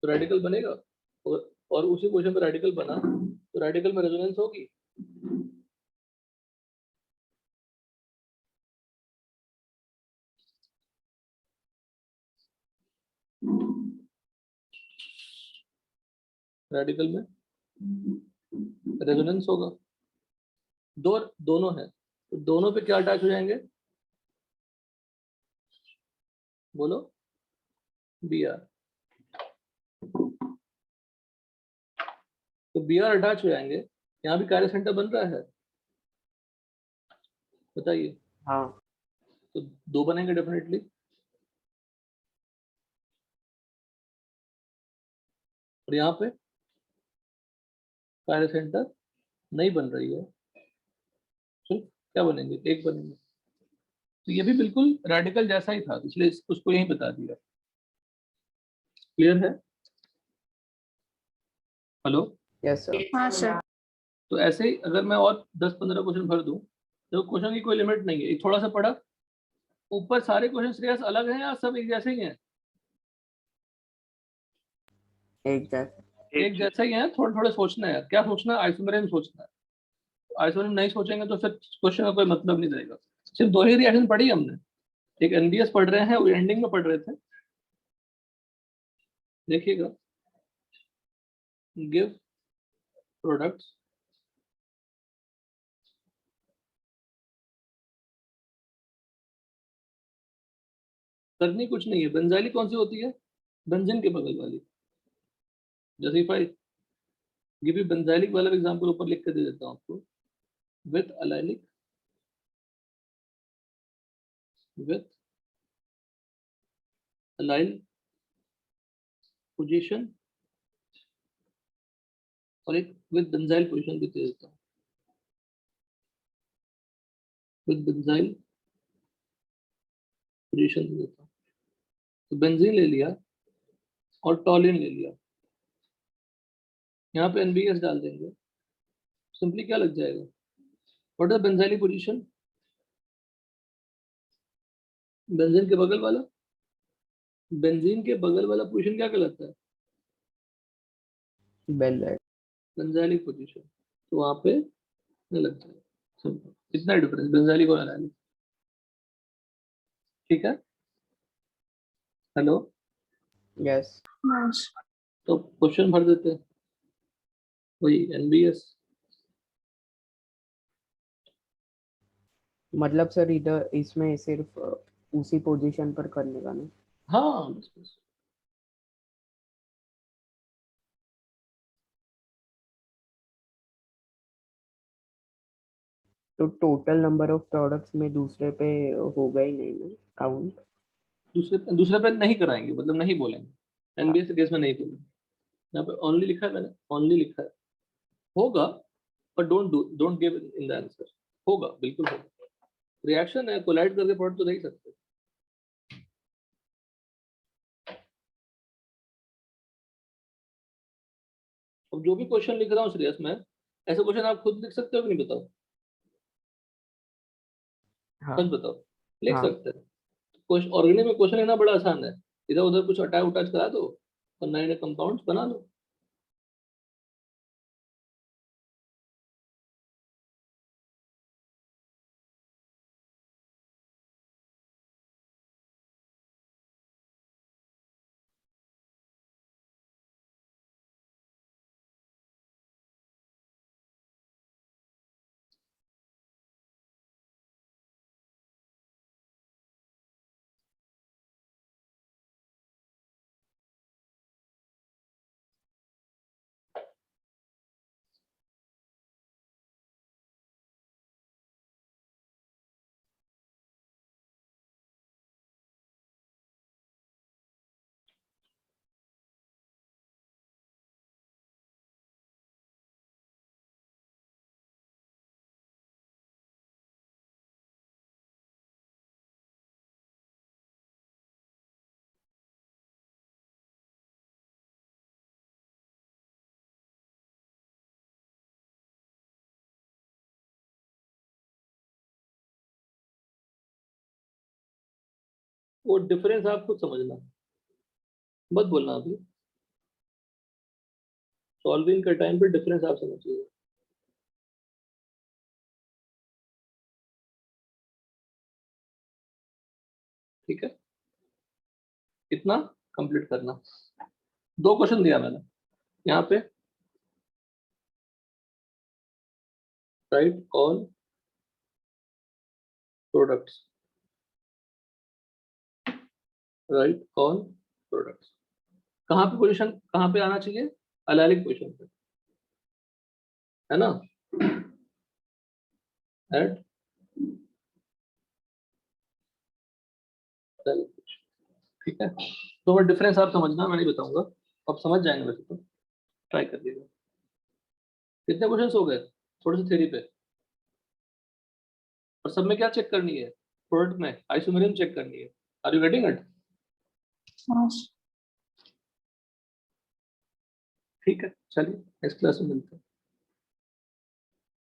तो रेडिकल बनेगा और उसी पोजीशन पर रेडिकल बना तो रेडिकल में रेजोनेंस होगी. रेडिकल में रेजोनेंस होगा. दोनों है तो दोनों पे क्या अटैच हो जाएंगे? बोलो Br. तो Br अटैच हो जाएंगे. यहाँ भी कार्य सेंटर बन रहा है, बताइए. हाँ। तो दो बनेंगे डेफिनेटली. और यहाँ पे कार्य सेंटर नहीं बन रही है, तो क्या बनेंगे? एक बनेंगे. तो ये भी बिल्कुल रेडिकल जैसा ही था, इसलिए उसको यही बता दिया. क्लियर है? हेलो. Yes sir. हाँ सर। तो ऐसे ही अगर मैं और 10-15 क्वेश्चन भर दूं तो क्वेश्चन की कोई लिमिट नहीं है. एक थोड़ा सा पढ़ा, ऊपर सारे क्वेश्चन श्रेयस अलग हैं या सब एक जैसे ही हैं? एक जैसा ही है. थोड़ा थोड़ा सोचना है. क्या सोचना है? आइसोमेरिज्म सोचना है. आइसोमेरिज्म नहीं सोचेंगे तो फिर क्वेश्चन का कोई मतलब नहीं रहेगा. सिर्फ दो ही रिएक्शन पढ़ी हमने. एक एनबीएस पढ़ रहे हैं, वो एंडिंग में पढ़ रहे थे. देखिएगा. गिव प्रोडक्ट्स करनी कुछ नहीं है. बेंजाइलिक कौन सी होती है? बेंजीन के बगल वाली. जैसे if I give you benzylic वाला एग्जांपल ऊपर लिख के दे देता हूं आपको. With allylic with allyl position और एक with benzyl position भी दे देता हूँ. with benzyl position दे देता हूँ. तो बेंजीन ले लिया और टॉलिन ले लिया. यहाँ पे NBS डाल देंगे. सिंपली क्या लग जाएगा? What is benzene position? Benzene के बगल वाला, बेंजीन के बगल वाला पोजीशन क्या कहलाता है? बेंजाइल। बेंजीन पोजीशन, तो वहां पे नहीं लगता है। सिंपल, इतना डिफरेंस बेंजीन को एलाइलिक। ठीक है, हेलो, यस। Nice. तो क्वेश्चन भर देते हैं वही एनबीएस। मतलब सर इधर इसमें सिर्फ उसी पोजीशन पर करने का नहीं। हाँ बस बस। तो टोटल नंबर ऑफ प्रोडक्ट्स में दूसरे पे होगा ही नहीं ना काउंट? दूसरे पे नहीं कराएंगे, मतलब नहीं बोलेंगे। एनबीएस के केस में नहीं बोलेंगे। यहाँ पे ओनली लिखा है, मैंने ओनली लिखा है। होगा पर don't give in the answer. होगा, बिल्कुल होगा। रिएक्शन है, कोलाइड करके प्रोडक्ट तो नहीं सकते। अब जो भी क्वेश्चन लिख रहा हूँ श्रेयस में, ऐसे क्वेश्चन आप खुद लिख सकते हो कि नहीं बताओ? हाँ सच बताओ, लिख हाँ। सकते हैं। कुछ ऑर्गेनिक में क्वेश्चन लेना बड़ा आसान है। इधर उधर कुछ अटैच उटैच करा दो और नए नए कंपाउंड्स बना लो। वो डिफरेंस आप खुद समझना, मत बोलना अभी। सॉल्विंग के टाइम पे डिफरेंस आप समझिए। ठीक है, इतना कंप्लीट करना। 2 क्वेश्चन दिया मैंने यहाँ पे। Right all products, right all products. कहाँ पे पोजीशन, कहाँ पे आना चाहिए? एलाइलिक पोजीशन पे, है ना? एट ठीक है, तो वो डिफरेंस आप समझना, मैं नहीं बताऊंगा, आप समझ जाएंगे वैसे तो। ट्राई कर लीजिएगा। कितने क्वेश्चंस हो गए थोड़े से थ्योरी पे? और सब में क्या चेक करनी है? प्रोडक्ट में आइसोमेरिज्म चेक करनी है। Are you getting it? Nice. ठीक है, चलिए नेक्स्ट क्लास में मिलते हैं।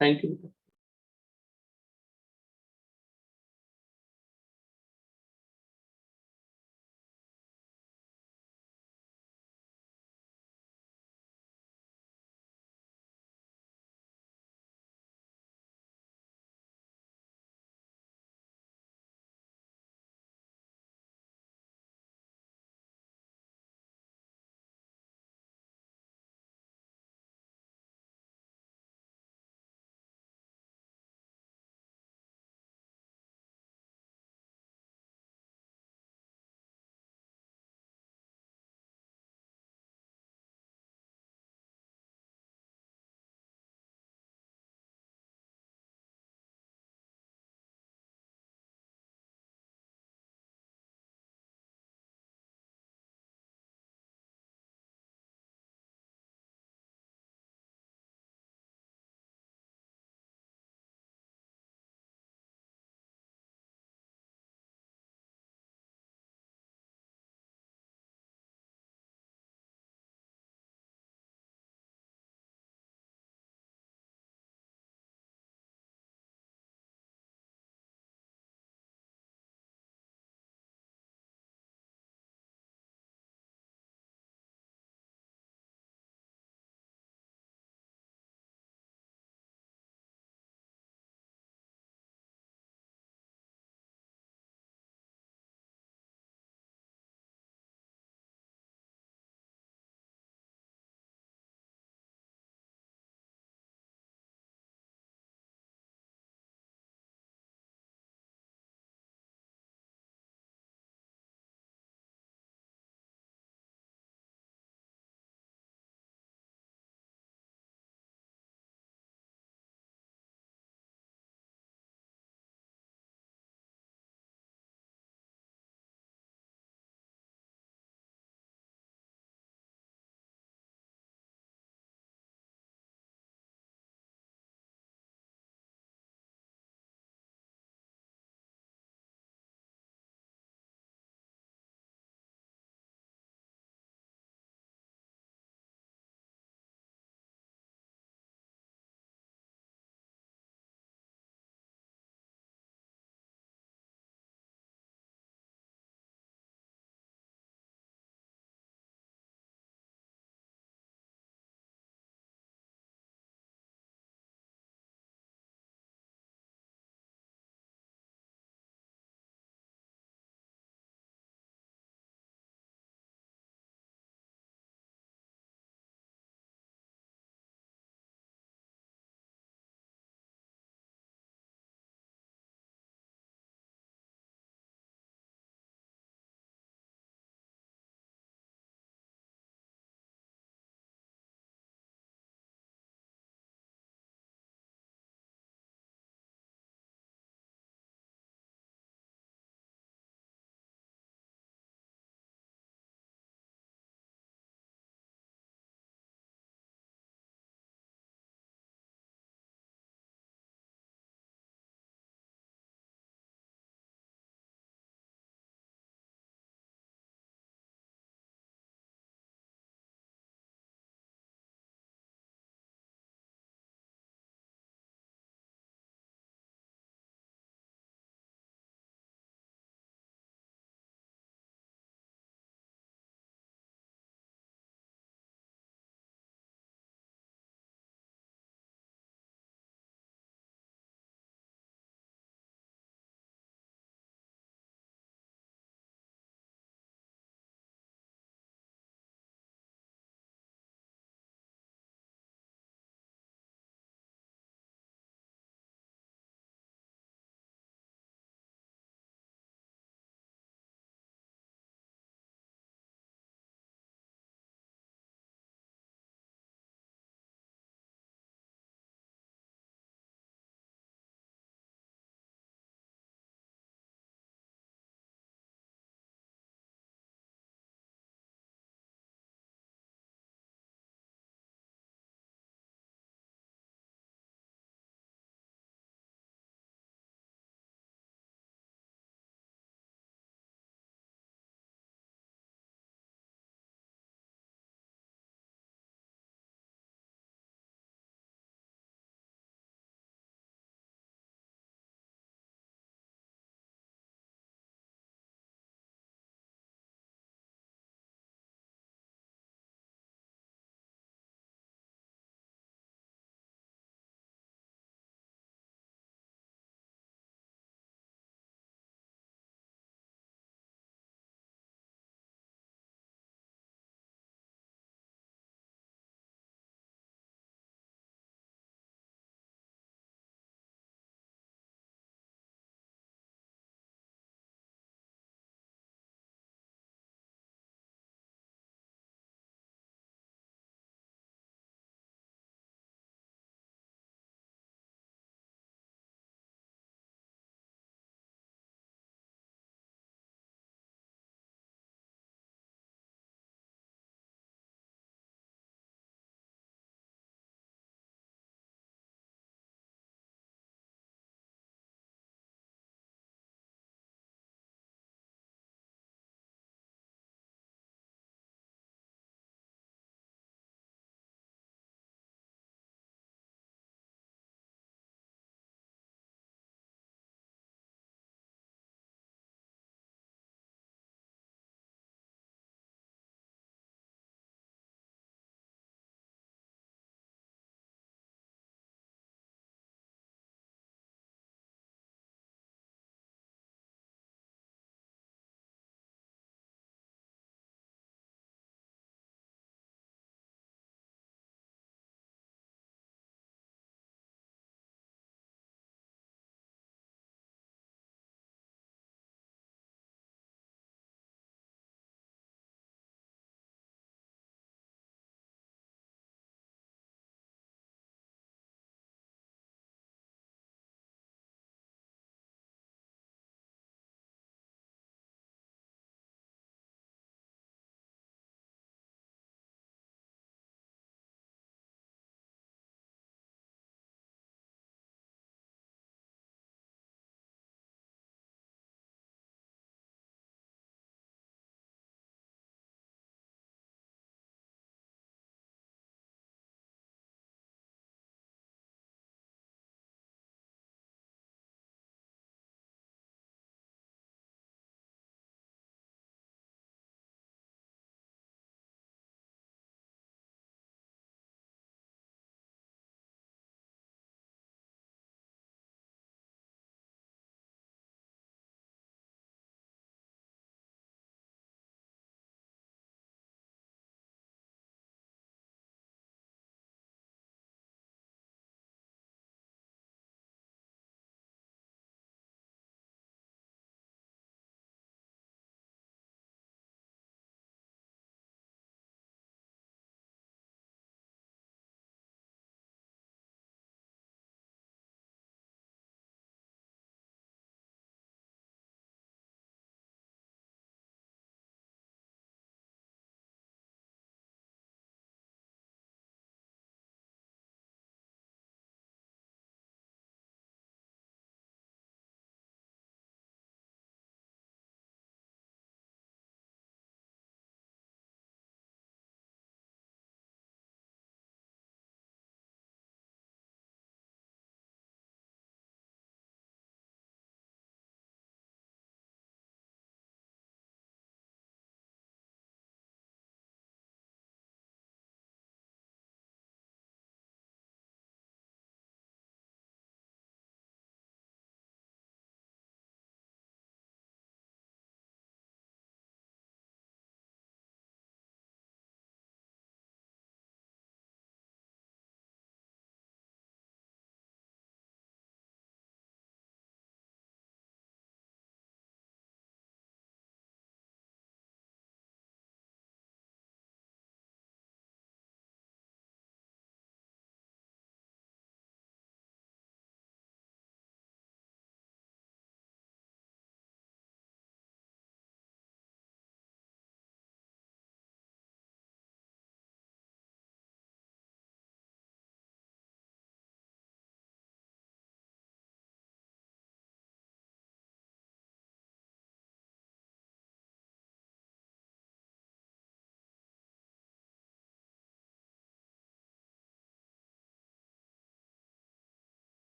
Thank you.